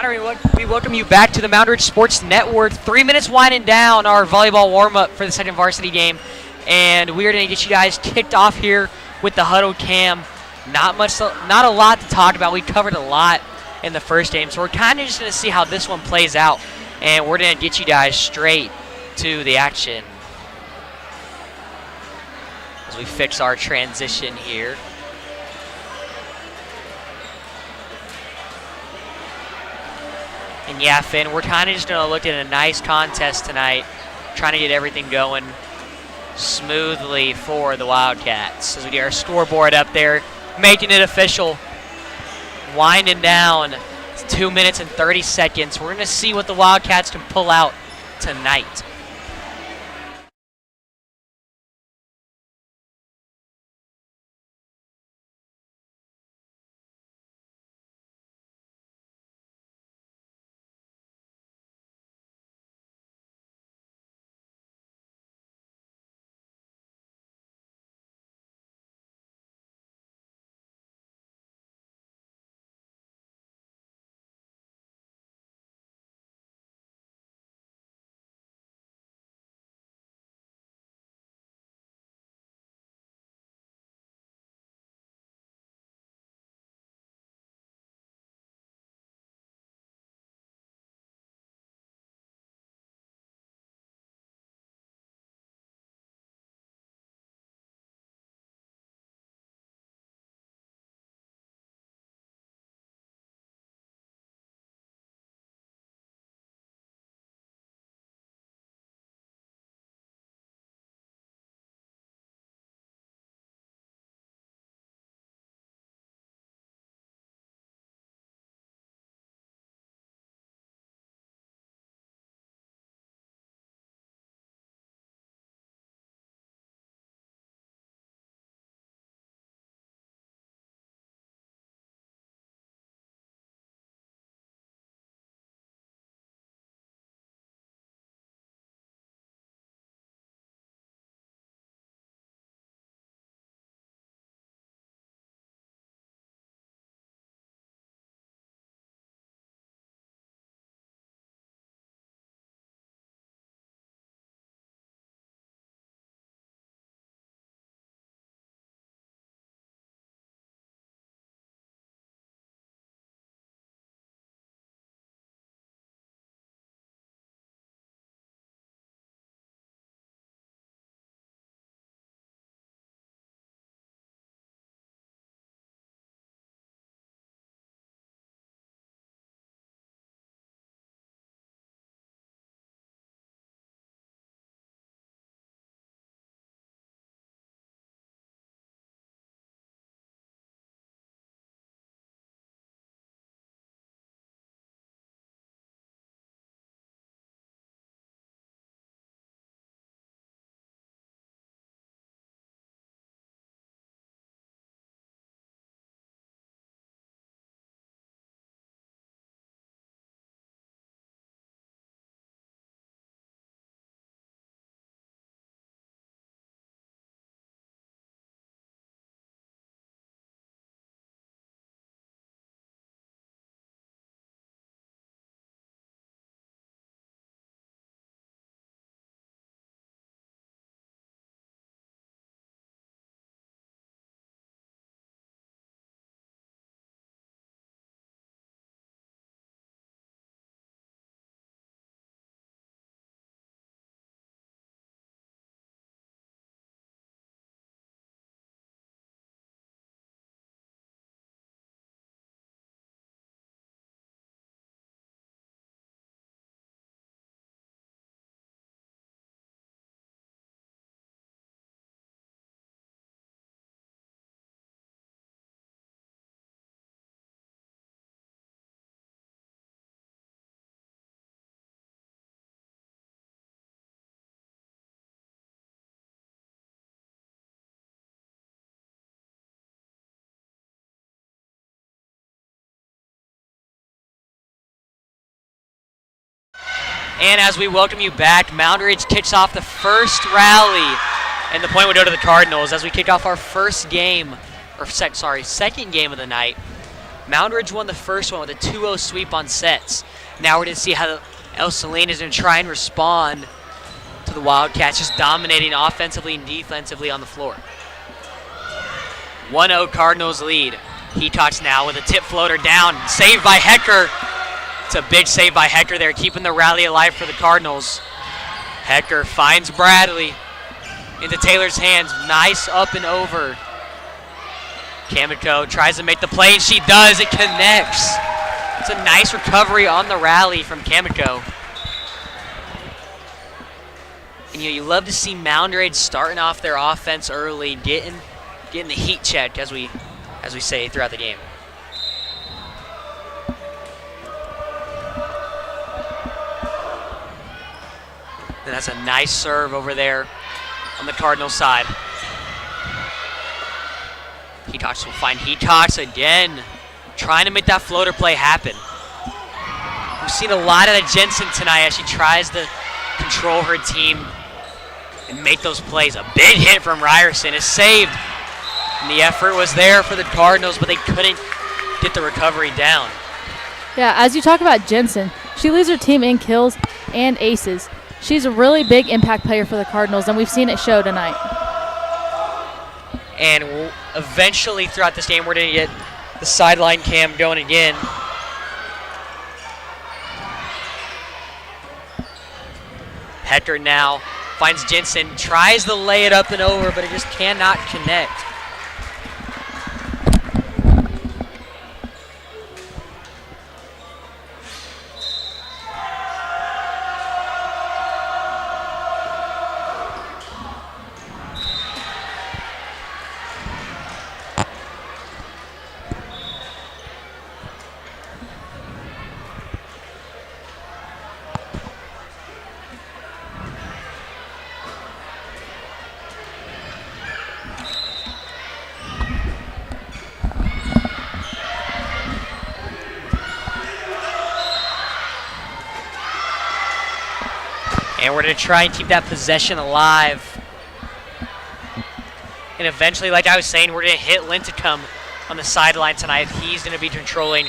Connor, we welcome you back to the Moundridge Sports Network. 3 minutes winding down our volleyball warm-up for the second varsity game, and we are going to get you guys kicked off here with the huddle cam. Not a lot to talk about. We covered a lot in the first game, so we're kind of just going to see how this one plays out, and we're going to get you guys straight to the action as we fix our transition here. And yeah, Finn, we're kind of just going to look at a nice contest tonight, trying to get everything going smoothly for the Wildcats. As we get our scoreboard up there, making it official, winding down. It's 2 minutes and 30 seconds. We're going to see what the Wildcats can pull out tonight. And as we welcome you back, Moundridge kicks off the first rally, and the point would go to the Cardinals as we kick off our second game of the night. Moundridge won the first one with a 2-0 sweep on sets. Now we're going to see how Ell-Saline is going to try and respond to the Wildcats, just dominating offensively and defensively on the floor. 1-0 Cardinals lead. Hetox now with a tip floater down. Saved by Hecker. It's a big save by Hecker there, keeping the rally alive for the Cardinals. Hecker finds Bradley into Taylor's hands. Nice up and over. Kamiko tries to make the play, and she does. It connects. It's a nice recovery on the rally from Kamiko. And you love to see Moundridge starting off their offense early, getting the heat check, as we say throughout the game. And that's a nice serve over there on the Cardinals side. Hetox will find Hetox again, trying to make that floater play happen. We've seen a lot of that Jensen tonight as she tries to control her team and make those plays. A big hit from Ryerson is saved. And the effort was there for the Cardinals, but they couldn't get the recovery down. Yeah, as you talk about Jensen, she leads her team in kills and aces. She's a really big impact player for the Cardinals, and we've seen it show tonight. And eventually throughout this game, we're going to get the sideline cam going again. Hecker now finds Jensen, tries to lay it up and over, but it just cannot connect. And we're going to try and keep that possession alive. And eventually, like I was saying, we're going to hit Linticum on the sideline tonight. He's going to be controlling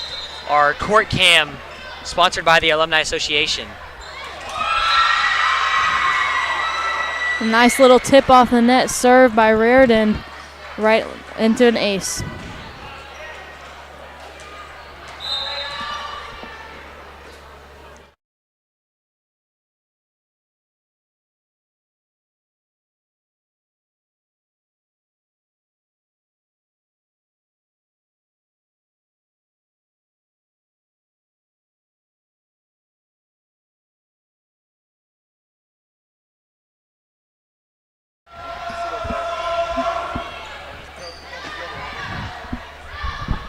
our court cam, sponsored by the Alumni Association. A nice little tip off the net, served by Reardon, right into an ace.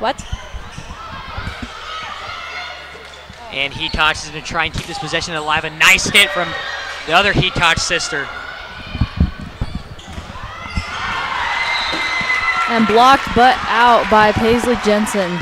What? And Hetox is going to try and keep this possession alive. A nice hit from the other Hetox sister. And blocked but out by Paisley Jensen.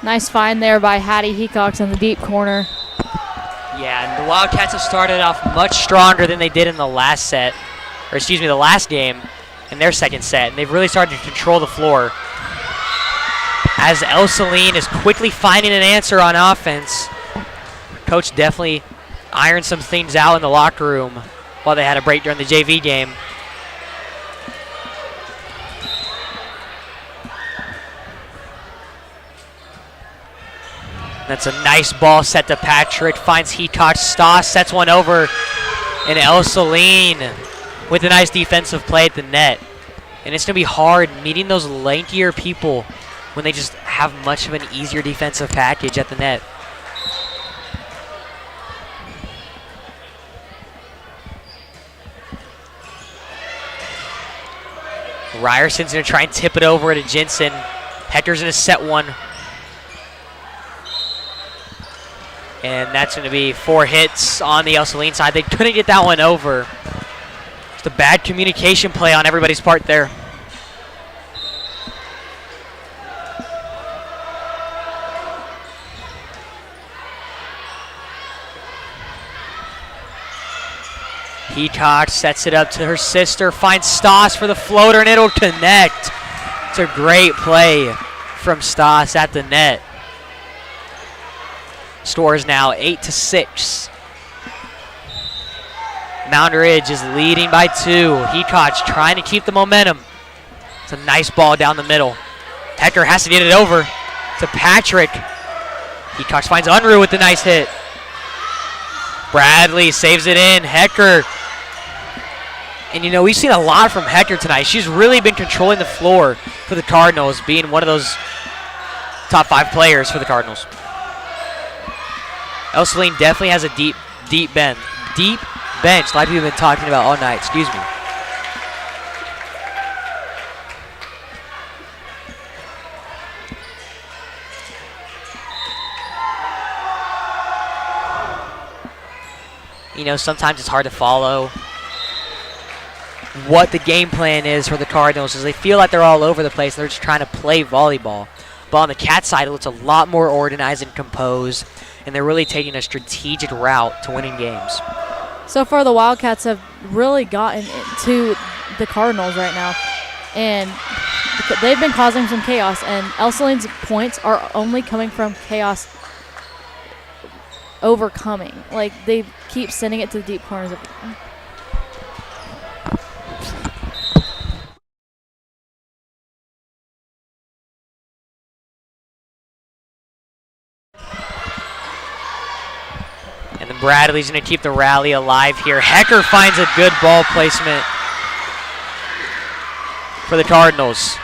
Nice find there by Hattie Hecox in the deep corner. Yeah, and the Wildcats have started off much stronger than they did in the last set, or excuse me, the last game in their second set, and they've really started to control the floor. As Ell-Saline is quickly finding an answer on offense, Coach definitely ironed some things out in the locker room while they had a break during the JV game. That's a nice ball set to Patrick. Finds Hetox. Stoss sets one over. And Ell-Saline with a nice defensive play at the net. And it's going to be hard meeting those lankier people when they just have much of an easier defensive package at the net. Ryerson's going to try and tip it over to Jensen. Hector's going to set one. And that's going to be 4 hits on the Ell-Saline side. They couldn't get that one over. Just a bad communication play on everybody's part there. Heacock sets it up to her sister, finds Stoss for the floater, and it'll connect. It's a great play from Stoss at the net. Score is now 8-6. Moundridge is leading by 2. Heacock's trying to keep the momentum. It's a nice ball down the middle. Hecker has to get it over to Patrick. Heacock finds Unruh with the nice hit. Bradley saves it in. Hecker. And, you know, we've seen a lot from Hecker tonight. She's really been controlling the floor for the Cardinals, being one of those top 5 players for the Cardinals. Ell-Saline definitely has a deep bench. Like we've been talking about all night. Excuse me. You know, sometimes it's hard to follow what the game plan is for the Cardinals, as they feel like they're all over the place. They're just trying to play volleyball. But on the Cat side, it looks a lot more organized and composed, and they're really taking a strategic route to winning games. So far, the Wildcats have really gotten into the Cardinals right now, and they've been causing some chaos, and Ell-Saline's points are only coming from chaos overcoming. Like, they keep sending it to the deep corners of And then Bradley's going to keep the rally alive here. Hecker finds a good ball placement for the Cardinals.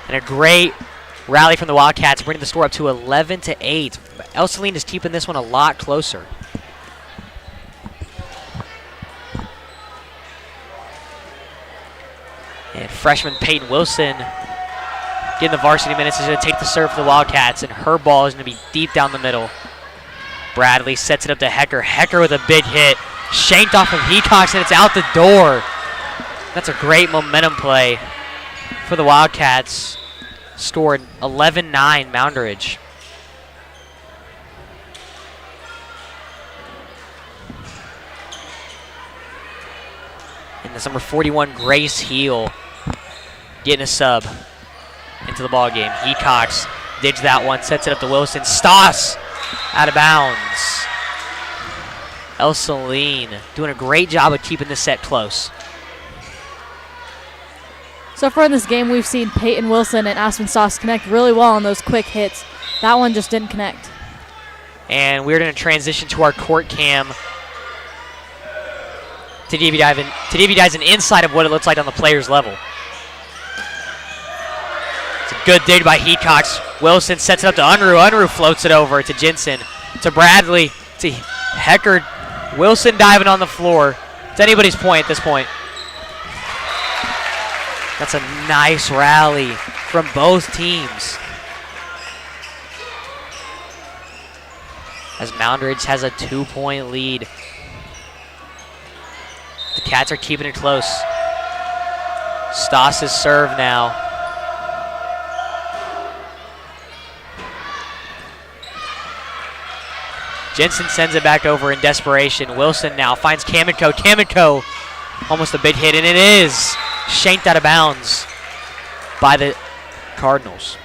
And a great rally from the Wildcats, bringing the score up to 11-8. Ell-Saline is keeping this one a lot closer. And freshman Peyton Wilson getting the varsity minutes is going to take the serve for the Wildcats, and her ball is going to be deep down the middle. Bradley sets it up to Hecker. Hecker with a big hit. Shanked off of Heacock, and it's out the door. That's a great momentum play for the Wildcats. Scored 11-9 Moundridge. And this number 41, Grace Heel, getting a sub into the ball game. Heacock digs that one, sets it up to Wilson. Stoss out of bounds. Ell-Saline doing a great job of keeping this set close. So far in this game, we've seen Peyton Wilson and Aspen Stoss connect really well on those quick hits. That one just didn't connect. And we're going to transition to our court cam to give you guys an insight of what it looks like on the players' level. It's a good dig by Heacock. Wilson sets it up to Unruh. Unruh floats it over to Jensen, to Bradley, to Hecker. Wilson diving on the floor. It's anybody's point at this point. That's a nice rally from both teams. As Moundridge has a 2-point lead. The Cats are keeping it close. Stoss's serve now. Jensen sends it back over in desperation. Wilson now finds Kamiko. Kamiko, almost a big hit, and it is shanked out of bounds by the Cardinals.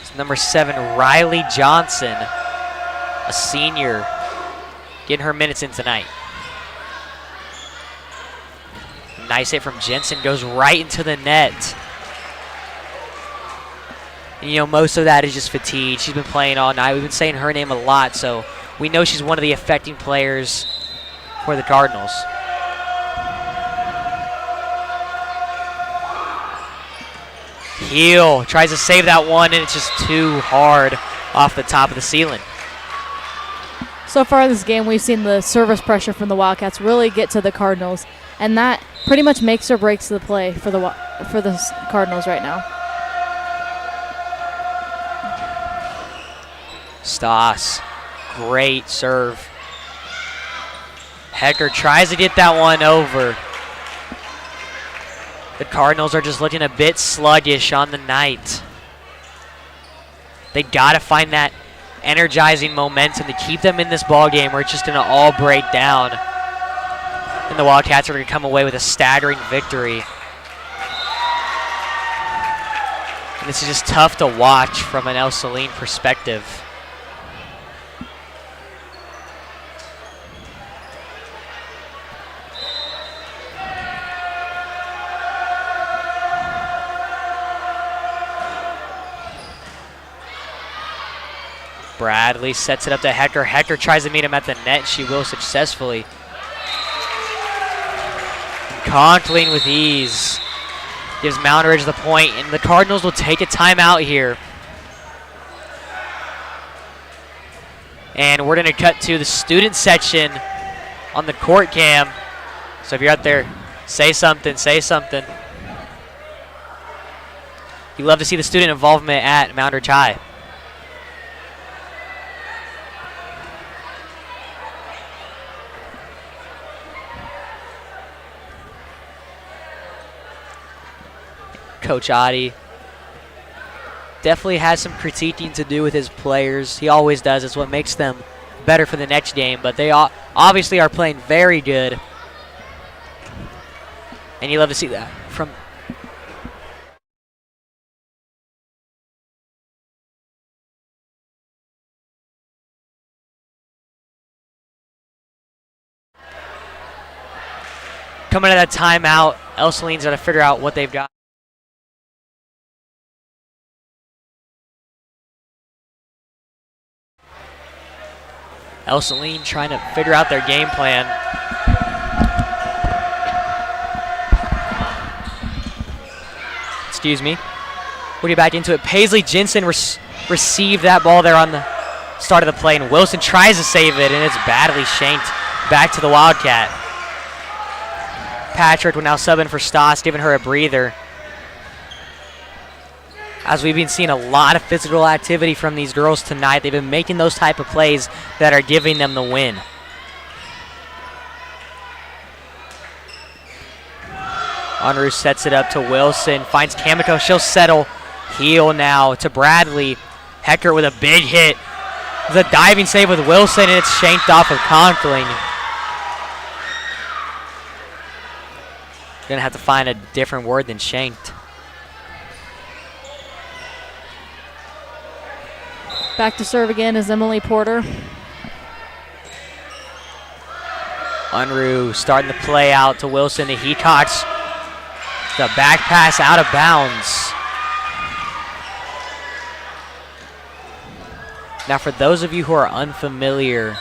It's number 7, Riley Johnson, a senior, getting her minutes in tonight. Nice hit from Jensen, goes right into the net. And, you know, most of that is just fatigue. She's been playing all night. We've been saying her name a lot, so we know she's one of the affecting players for the Cardinals. Heel tries to save that one, and it's just too hard off the top of the ceiling. So far in this game, we've seen the service pressure from the Wildcats really get to the Cardinals, and that pretty much makes or breaks the play for the Cardinals right now. Stoss, great serve. Hecker tries to get that one over. The Cardinals are just looking a bit sluggish on the night. They got to find that energizing momentum to keep them in this ball game, or it's just going to all break down. And the Wildcats are going to come away with a staggering victory. And this is just tough to watch from an Ell-Saline perspective. Bradley sets it up to Hecker. Hecker tries to meet him at the net. She will successfully. Conkling with ease gives Moundridge the point, and the Cardinals will take a timeout here. And we're going to cut to the student section on the court cam. So if you're out there, say something, say something. You love to see the student involvement at Moundridge High. Coach Adi definitely has some critiquing to do with his players. He always does. It's what makes them better for the next game. But they obviously are playing very good. And you love to see that from coming at that timeout. Ell-Saline's got to figure out what they've got. Ell-Saline trying to figure out their game plan. Excuse me. We'll get back into it. Paisley Jensen received that ball there on the start of the play, and Wilson tries to save it, and it's badly shanked back to the Wildcat. Patrick will now sub in for Stoss, giving her a breather. As we've been seeing a lot of physical activity from these girls tonight, they've been making those type of plays that are giving them the win. Unruh sets it up to Wilson, finds Kamiko, she'll settle. Heel now to Bradley. Hecker with a big hit. There's a diving save with Wilson, and it's shanked off of Conkling. Gonna have to find a different word than shanked. Back to serve again is Emily Porter. Unruh starting the play out to Wilson to Hecox. The back pass out of bounds. Now for those of you who are unfamiliar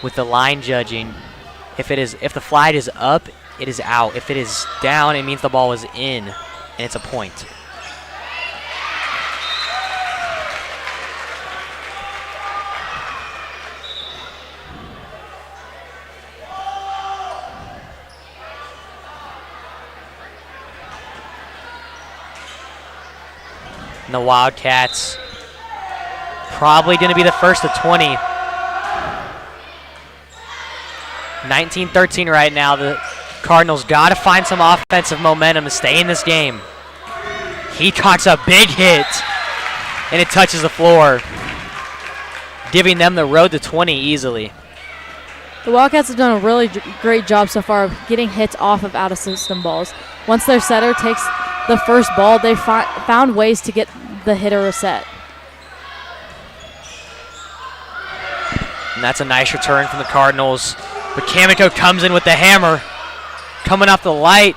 with the line judging, if the flag is up, it is out. If it is down, it means the ball is in, and it's a point. And the Wildcats probably going to be the first of 20. 19-13 right now. The Cardinals got to find some offensive momentum to stay in this game. He cocks a big hit, and it touches the floor, giving them the road to 20 easily. The Wildcats have done a really great job so far of getting hits off of out-of-system balls. Once their setter takes the first ball, they found ways to get the hitter a set. And that's a nice return from the Cardinals. But Kamiko comes in with the hammer. Coming off the light.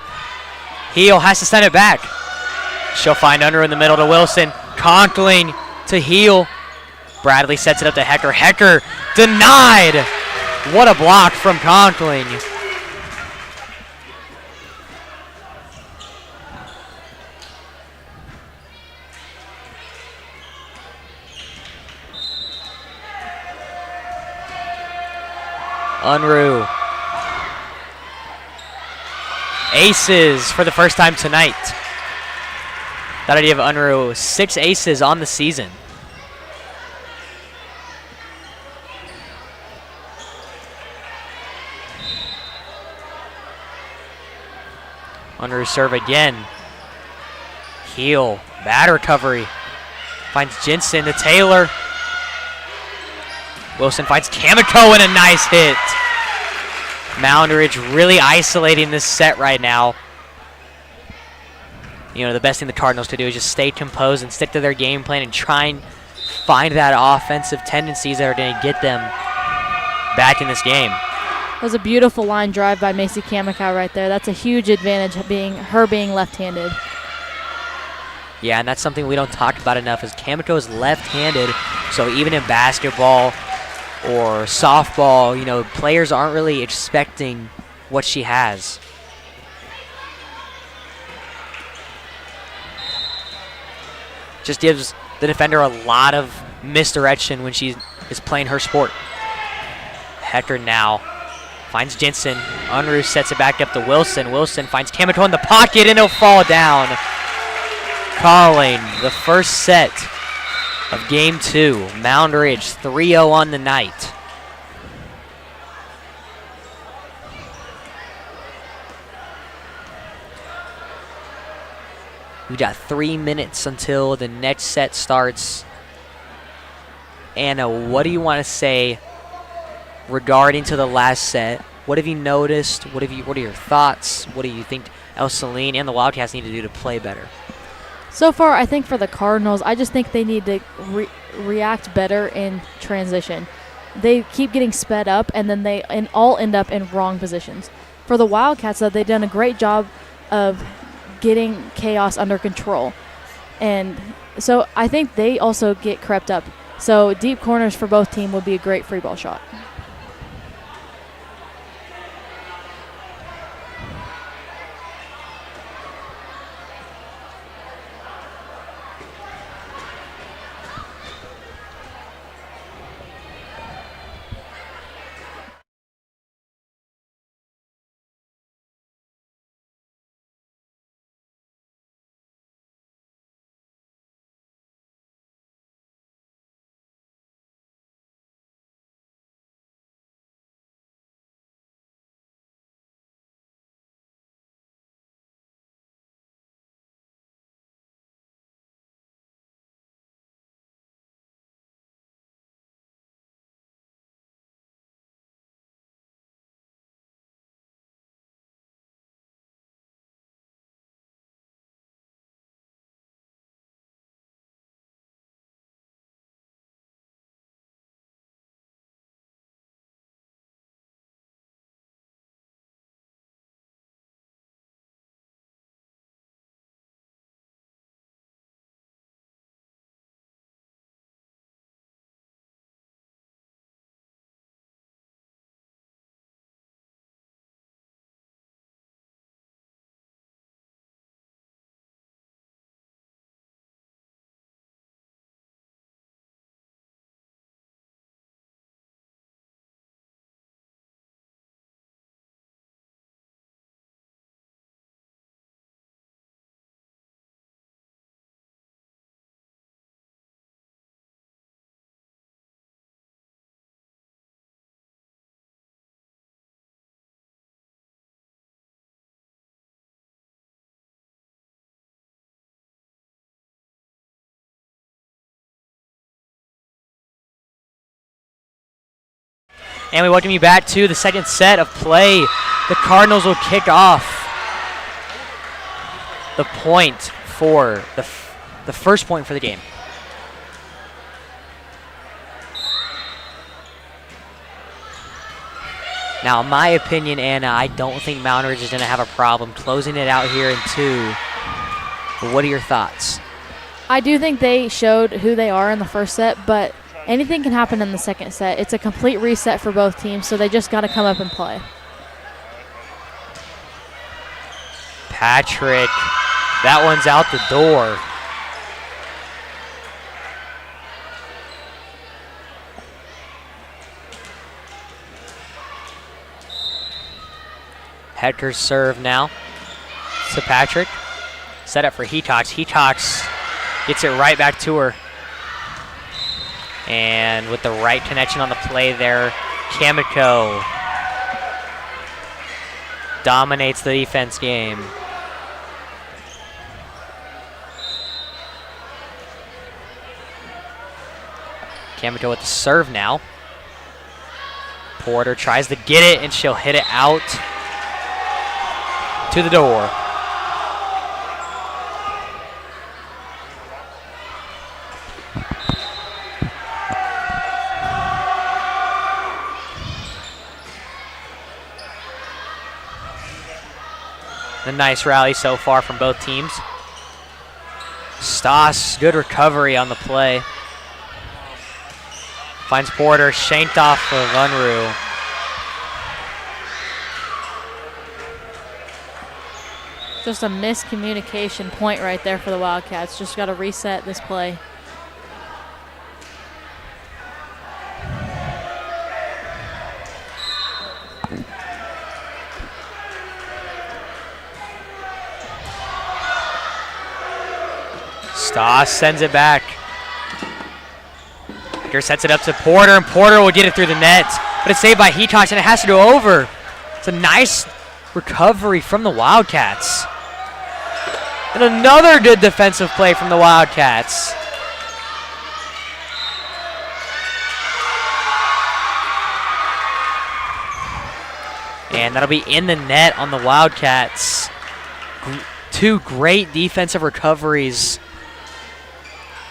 Heel has to send it back. She'll find Unruh in the middle to Wilson. Conkling to Heel. Bradley sets it up to Hecker. Hecker denied. What a block from Conkling. Unruh. Aces for the first time tonight. That idea of Unruh, 6 aces on the season. Unruh serve again. Heel, bad recovery. Finds Jensen to Taylor. Wilson finds Kamiko and a nice hit. Moundridge really isolating this set right now. You know, the best thing the Cardinals could do is just stay composed and stick to their game plan and try and find that offensive tendencies that are going to get them back in this game. That was a beautiful line drive by Macy Kamiko right there. That's a huge advantage, being left-handed. Yeah, and that's something we don't talk about enough is Kamiko is left-handed, so even in basketball or softball, you know, players aren't really expecting what she has. Just gives the defender a lot of misdirection when she is playing her sport. Hecker now finds Jensen. Unruh sets it back up to Wilson. Wilson finds Kamiko in the pocket and he'll fall down. Calling the first set of game 2. Moundridge 3-0 on the night. We got 3 minutes until the next set starts. Anna, what do you want to say regarding to the last set? What have you noticed? What are your thoughts? What do you think Ell-Saline and the Wildcats need to do to play better? So far, I think for the Cardinals, I just think they need to react better in transition. They keep getting sped up, and then they all end up in wrong positions. For the Wildcats, though, they've done a great job of getting chaos under control. And so I think they also get crept up. So deep corners for both teams would be a great free ball shot. And we welcome you back to the second set of play. The Cardinals will kick off the point for the first point for the game. Now, in my opinion, Anna, I don't think Moundridge is going to have a problem closing it out here in 2. But what are your thoughts? I do think they showed who they are in the first set, but anything can happen in the second set. It's a complete reset for both teams, so they just got to come up and play. Patrick, that one's out the door. Hetker's serve now to Patrick. Set up for Hetox. Hetox gets it right back to her. And with the right connection on the play there, Kamiko dominates the defense game. Kamiko with the serve now. Porter tries to get it, and she'll hit it out to the door. A nice rally so far from both teams. Stas, good recovery on the play. Finds Porter, shanked off of Unruh. Just a miscommunication point right there for the Wildcats. Just got to reset this play. Stas sends it back. Hector sets it up to Porter, and Porter will get it through the net. But it's saved by Hetox, and it has to go over. It's a nice recovery from the Wildcats. And another good defensive play from the Wildcats. And that'll be in the net on the Wildcats. Two great defensive recoveries.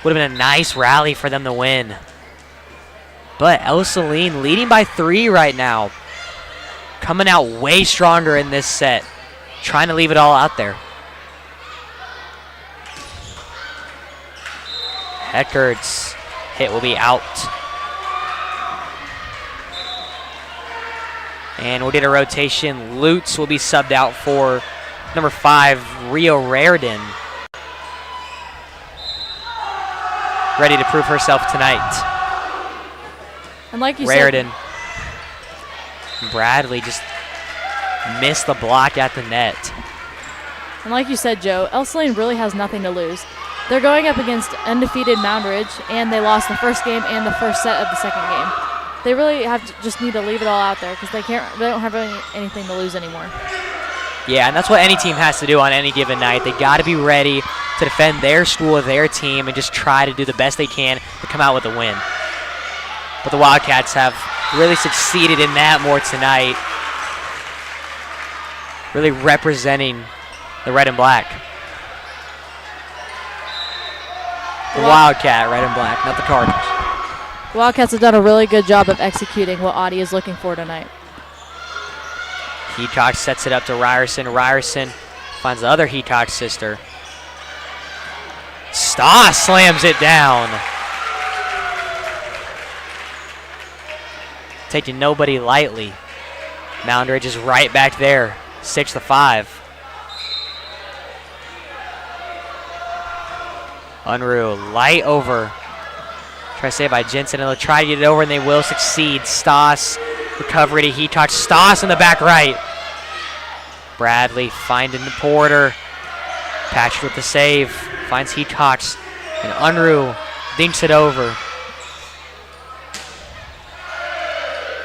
Would have been a nice rally for them to win. But Ell-Saline leading by 3 right now. Coming out way stronger in this set. Trying to leave it all out there. Heckard's hit will be out. And we'll get a rotation. Lutz will be subbed out for number 5, Rio Raridan. Ready to prove herself tonight. And like you Raridan. Bradley just missed the block at the net. And like you said, Joe, Ell-Saline really has nothing to lose. They're going up against undefeated Moundridge, and they lost the first game and the first set of the second game. They really just need to leave it all out there because they don't have anything to lose anymore. Yeah, and that's what any team has to do on any given night. They got to be ready to defend their school, their team, and just try to do the best they can to come out with a win. But the Wildcats have really succeeded in that more tonight. Really representing the red and black. The Wildcat, red and black, not the Cardinals. The Wildcats have done a really good job of executing what Audie is looking for tonight. Hetox sets it up to Ryerson. Ryerson finds the other Hetox sister. Stas slams it down. Taking nobody lightly. Moundridge is right back there, 6-5. Unruh, light over. Try to save by Jensen, and they'll try to get it over, and they will succeed. Stas, recovery to Hetox. Stas in the back right. Bradley finding the Porter. Patrick with the save. Finds Hetox, and Unruh dinks it over.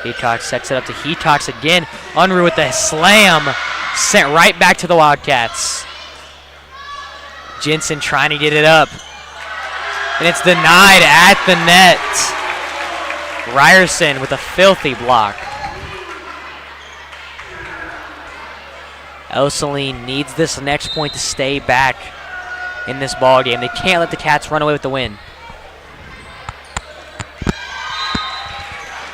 Hetox sets it up to Hetox again. Unruh with the slam. Sent right back to the Wildcats. Jensen trying to get it up. And it's denied at the net. Ryerson with a filthy block. Ell-Saline needs this next point to stay back in this ball game. They can't let the Cats run away with the win.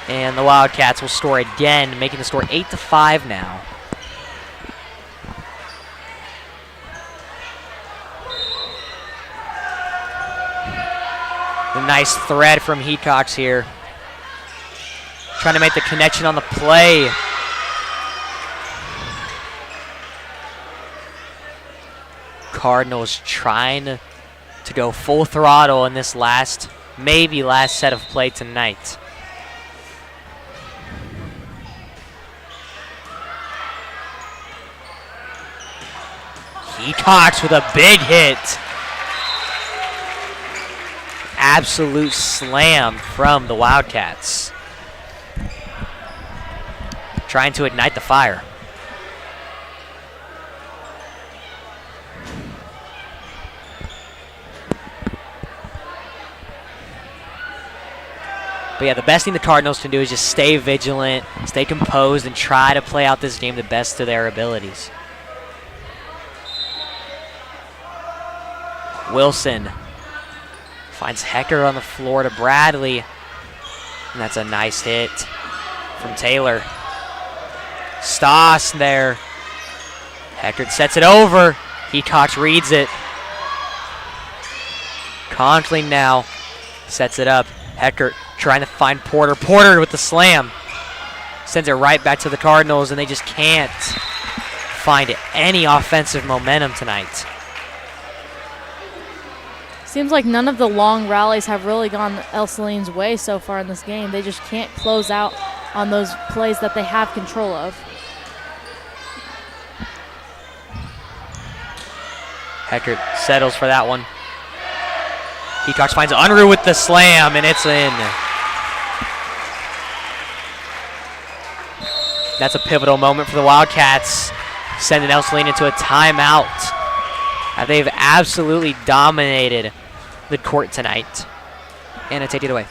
And the Wildcats will score again, making the score 8-5 now. A nice thread from Hetox here. Trying to make the connection on the play. Cardinals trying to go full throttle in this maybe last set of play tonight. Hecox with a big hit. Absolute slam from the Wildcats. Trying to ignite the fire. But yeah, the best thing the Cardinals can do is just stay vigilant, stay composed, and try to play out this game the best of their abilities. Wilson finds Hecker on the floor to Bradley. And that's a nice hit from Taylor. Stoss there. Hecker sets it over. Hecox reads it. Conklin now sets it up. Hecker trying to find Porter. Porter with the slam. Sends it right back to the Cardinals, and they just can't find any offensive momentum tonight. Seems like none of the long rallies have really gone Ell-Saline's way so far in this game. They just can't close out on those plays that they have control of. Hecker settles for that one. Hecox finds Unruh with the slam, and it's in. That's a pivotal moment for the Wildcats, sending Ell-Saline into a timeout. They've absolutely dominated the court tonight. Anna, take it away.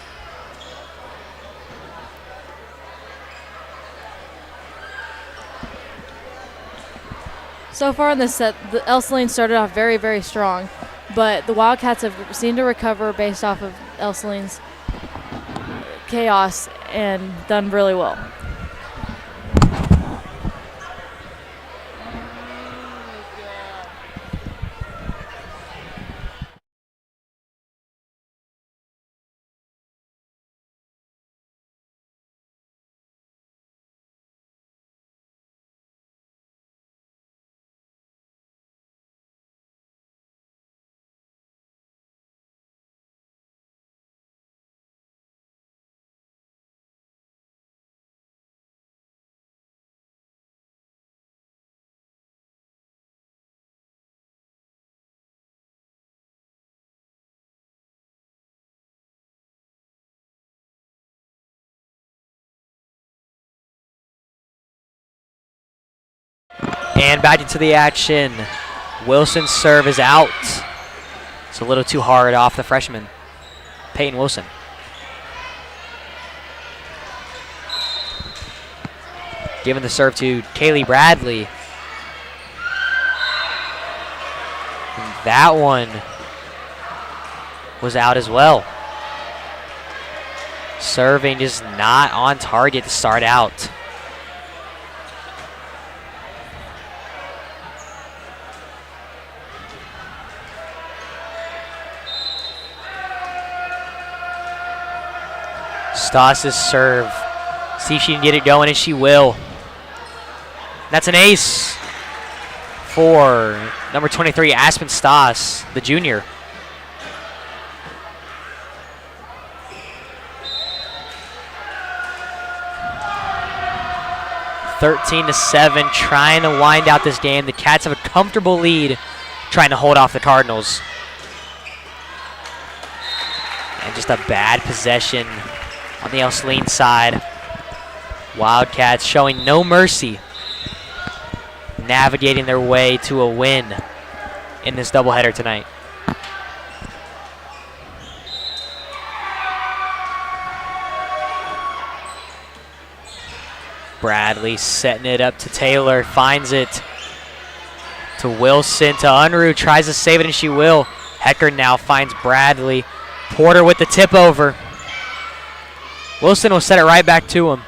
So far in this set, the Ell-Saline started off very, very strong, but the Wildcats have seemed to recover based off of Ell-Saline's chaos and done really well. And back into the action. Wilson's serve is out. It's a little too hard off the freshman, Peyton Wilson. Giving the serve to Kaylee Bradley. And that one was out as well. Serving just not on target to start out. Stoss's serve. See if she can get it going, and she will. That's an ace for number 23, Aspen Stoss, the junior. (13-7), trying to wind out this game. The Cats have a comfortable lead, trying to hold off the Cardinals. And just a bad possession on the Ell-Saline side. Wildcats showing no mercy, navigating their way to a win in this doubleheader tonight. Bradley setting it up to Taylor, finds it to Wilson, to Unruh, tries to save it, and she will. Hecker now finds Bradley. Porter with the tip over. Wilson will set it right back to him.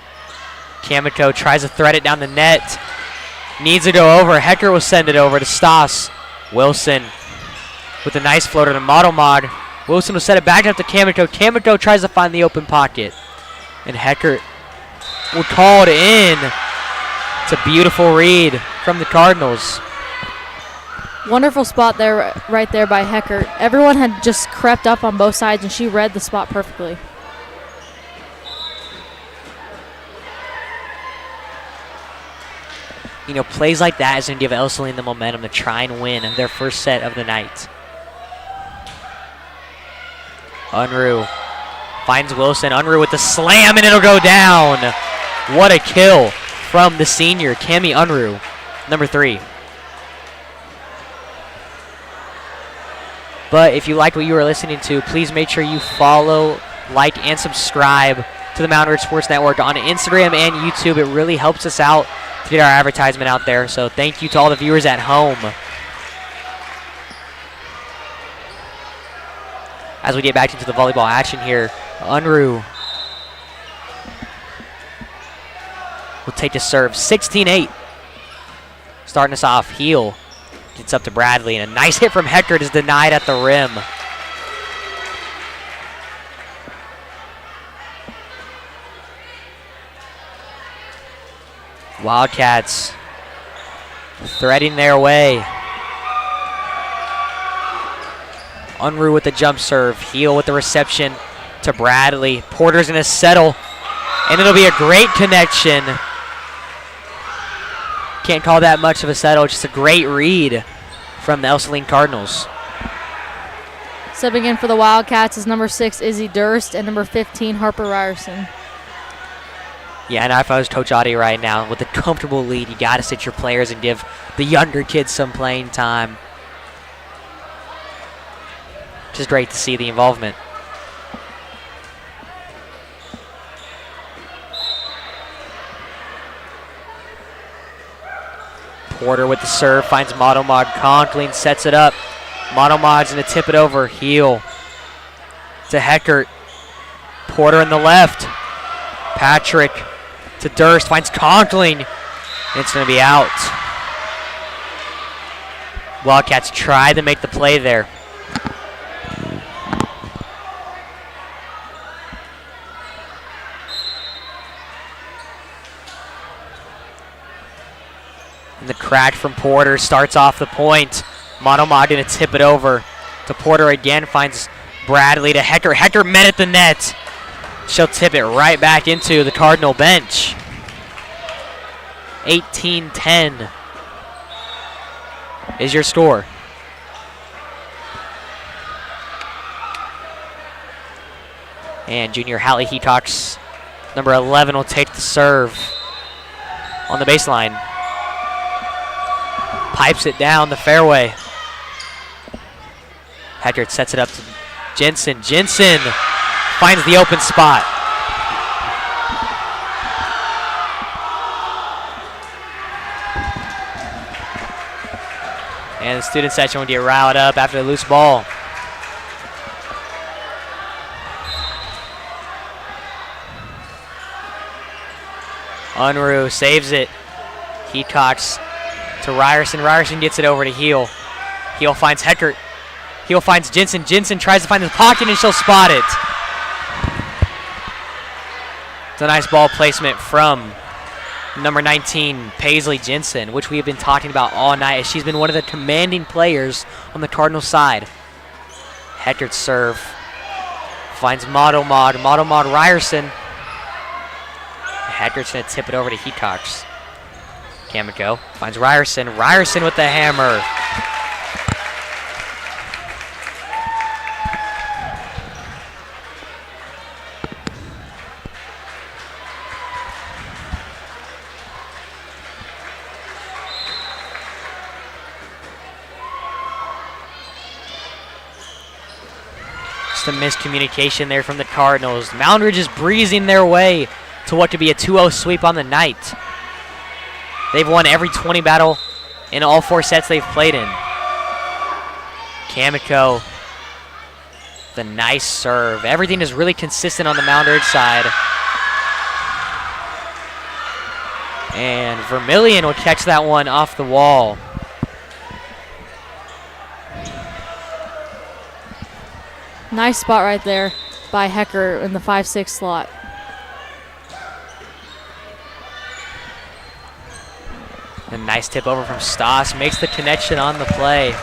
Kamiko tries to thread it down the net. Needs to go over. Hecker will send it over to Stoss. Wilson with a nice floater to Modelmog. Wilson will set it back up to Kamiko. Kamiko tries to find the open pocket. And Hecker will call it in. It's a beautiful read from the Cardinals. Wonderful spot there, right there by Hecker. Everyone had just crept up on both sides, and she read the spot perfectly. plays like that is going to give Ell-Saline the momentum to try and win their first set of the night. Unruh finds Wilson. Unruh with the slam, and it'll go down. What a kill from the senior, Cami Unruh, number 3. But if you liked what you were listening to, please make sure you follow, like, and subscribe to the Moundridge Sports Network on Instagram and YouTube. It really helps us out to get our advertisement out there. So thank you to all the viewers at home. As we get back into the volleyball action here, Unruh will take the serve. 16-8. Starting us off, Heel gets up to Bradley, and a nice hit from Heckert is denied at the rim. Wildcats threading their way. Unruh with the jump serve. Heel with the reception to Bradley. Porter's going to settle, and it'll be a great connection. Can't call that much of a settle. Just a great read from the Ell-Saline Cardinals. Subbing in for the Wildcats is number 6, Izzy Durst, and number 15, Harper Ryerson. Yeah, and if I was Coach Audie right now, with a comfortable lead, you got to sit your players and give the younger kids some playing time. Just great to see the involvement. Porter with the serve, finds Modomod. Conkling sets it up. Modomod's going to tip it over. Heel to Heckert. Porter in the left. Patrick to Durst, finds Conkling. It's going to be out. Wildcats tried to make the play there. And the crack from Porter starts off the point. Monomod going to tip it over to Porter again, finds Bradley to Heckert. Heckert met at the net. She'll tip it right back into the Cardinal bench. 18-10 is your score. And junior Hallie Heatox, number 11, will take the serve on the baseline. Pipes it down the fairway. Heckert sets it up to Jensen. Jensen finds the open spot. And the student section will get riled up after the loose ball. Unruh saves it. Heatox to Ryerson. Ryerson gets it over to Heel. Heel finds Heckert. Heel finds Jensen. Jensen tries to find the pocket, and she'll spot it. It's a nice ball placement from number 19, Paisley Jensen, which we have been talking about all night, as she's been one of the commanding players on the Cardinals side. Heckert's serve finds Modomod. Modomod Ryerson. Heckert's going to tip it over to Heatox. Kamiko finds Ryerson. Ryerson with the hammer. Just a miscommunication there from the Cardinals. Moundridge is breezing their way to what could be a 2-0 sweep on the night. They've won every 20 battle in all 4 sets they've played in. Kamiko, the nice serve. Everything is really consistent on the Moundridge side. And Vermillion will catch that one off the wall. Nice spot right there by Hecker in the 5-6 slot. A nice tip over from Stoss. Makes the connection on the play.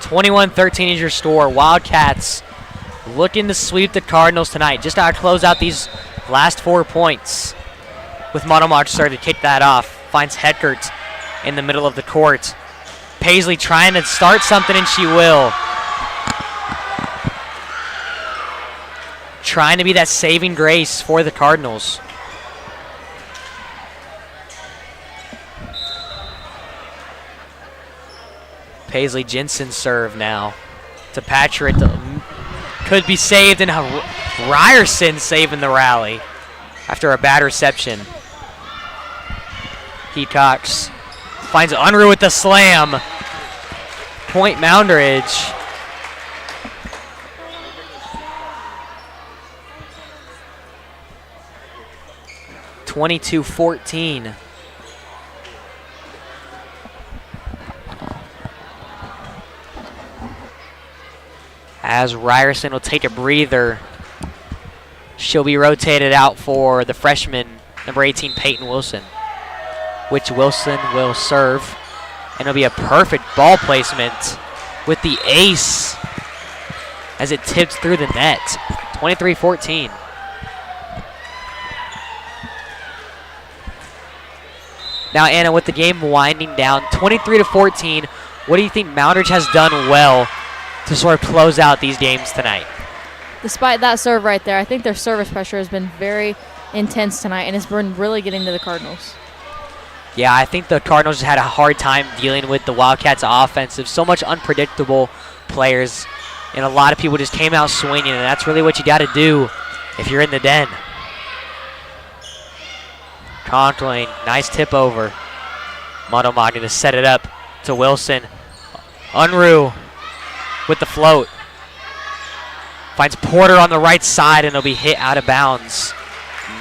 21-13 is your score. Wildcats looking to sweep the Cardinals tonight. Just got to close out these last 4 points. With Moundridge starting to kick that off. Finds Heckert in the middle of the court. Paisley trying to start something, and she will. Trying to be that saving grace for the Cardinals. Paisley Jensen serve now to Patrick. Could be saved, and Ryerson saving the rally after a bad reception. Hecox finds Unruh with the slam. Point Moundridge. (22-14). As Ryerson will take a breather, she'll be rotated out for the freshman, number 18, Peyton Wilson, which Wilson will serve. And it'll be a perfect ball placement with the ace as it tips through the net. 23-14. Now, Anna, with the game winding down, 23-14, what do you think Moundridge has done well to sort of close out these games tonight? Despite that serve right there, I think their service pressure has been very intense tonight, and it's been really getting to the Cardinals. Yeah, I think the Cardinals just had a hard time dealing with the Wildcats' offensive. So much unpredictable players, and a lot of people just came out swinging, and that's really what you got to do if you're in the den. Conkling, nice tip over. Monomog to set it up to Wilson. Unruh with the float. Finds Porter on the right side, and it'll be hit out of bounds.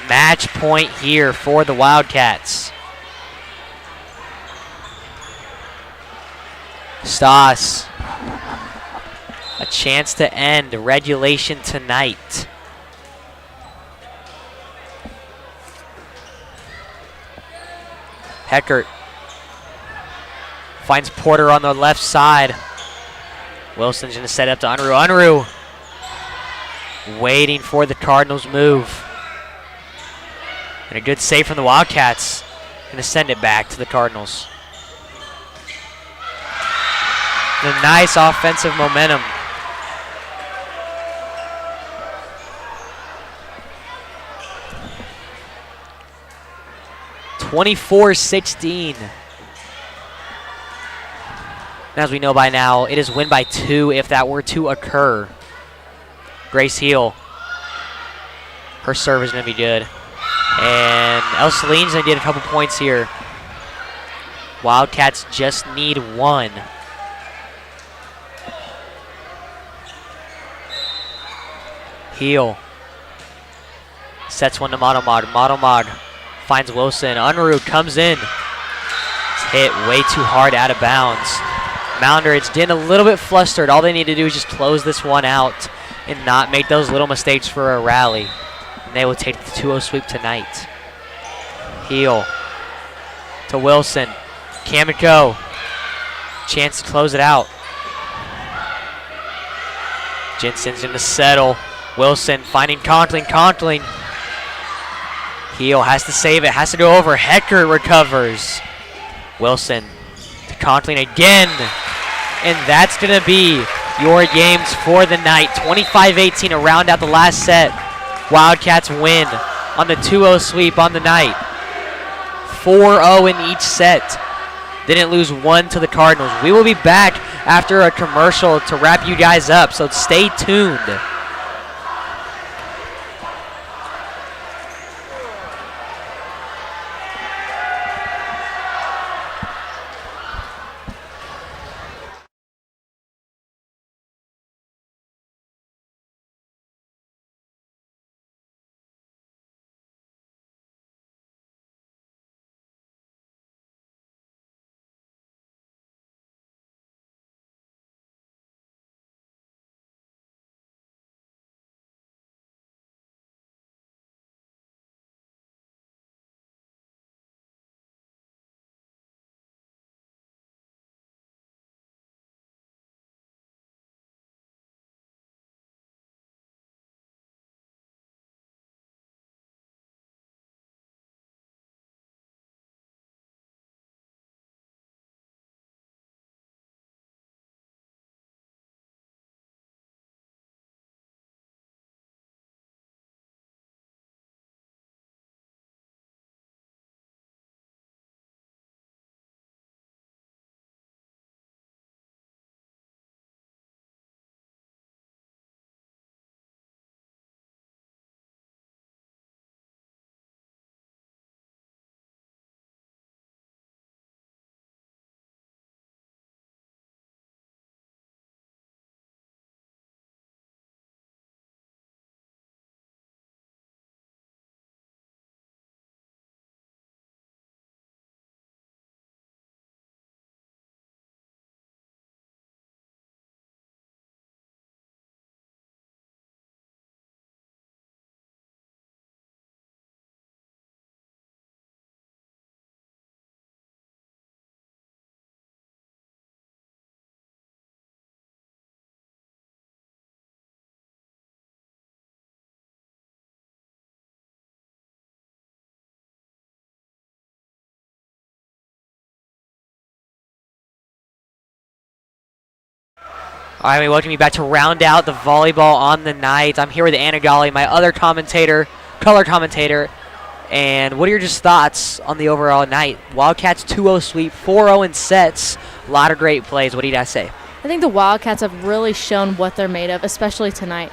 Match point here for the Wildcats. Stas. A chance to end regulation tonight. Heckert finds Porter on the left side. Wilson's going to set up to Unruh. Unruh waiting for the Cardinals' move. And a good save from the Wildcats. Going to send it back to the Cardinals. And a nice offensive momentum. (24-16). As we know by now, it is win by 2 if that were to occur. Grace Heel. Her serve is going to be good. And Ell-Saline's going to get a couple points here. Wildcats just need 1. Heel. Sets one to Monomog. Monomog finds Wilson. Unruh comes in. It's hit way too hard out of bounds. Moundridge getting a little bit flustered. All they need to do is just close this one out and not make those little mistakes for a rally. And they will take the 2-0 sweep tonight. Heel to Wilson. Kamiko. Chance to close it out. Jensen's going to settle. Wilson finding Conkling. Conkling. Heel has to save it. Has to go over. Heckert recovers. Wilson to Conkling again. And that's going to be your games for the night. 25-18 to round out the last set. Wildcats win on the 2-0 sweep on the night. 4-0 in each set. Didn't lose 1 to the Cardinals. We will be back after a commercial to wrap you guys up, so stay tuned. All right, we welcome you back to round out the volleyball on the night. I'm here with Anna Gali, my other commentator, color commentator. And what are your just thoughts on the overall night? Wildcats 2-0 sweep, 4-0 in sets. A lot of great plays. What do you guys say? I think the Wildcats have really shown what they're made of, especially tonight.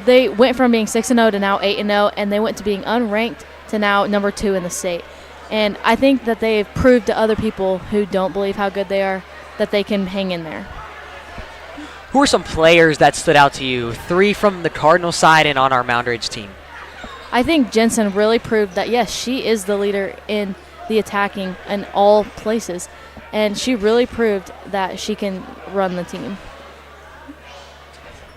They went from being 6-0 to now 8-0, and they went to being unranked to now number 2 in the state. And I think that they've proved to other people who don't believe how good they are that they can hang in there. Who are some players that stood out to you? 3 from the Cardinal side and on our Moundridge team. I think Jensen really proved that, yes, she is the leader in the attacking in all places. And she really proved that she can run the team.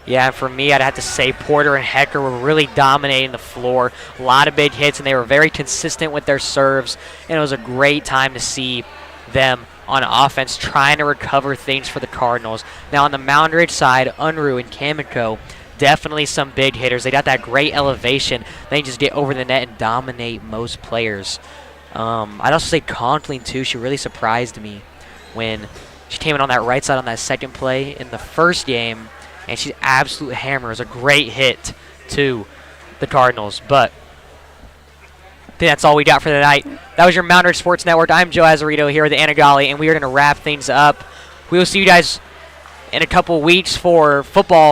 Yeah, for me, I'd have to say Porter and Hecker were really dominating the floor. A lot of big hits, and they were very consistent with their serves. And it was a great time to see them on offense trying to recover things for the Cardinals. Now, on the Moundridge side, Unruh and Kamiko, definitely some big hitters. They got that great elevation. They just get over the net and dominate most players. I'd also say Conkling, too. She really surprised me when she came in on that right side on that second play in the first game, and she's absolute hammer. It was a great hit to the Cardinals. But I think that's all we got for the night. That was your Moundridge Sports Network. I'm Joe Azarito here with Anna Gali, and we are going to wrap things up. We will see you guys in a couple weeks for football.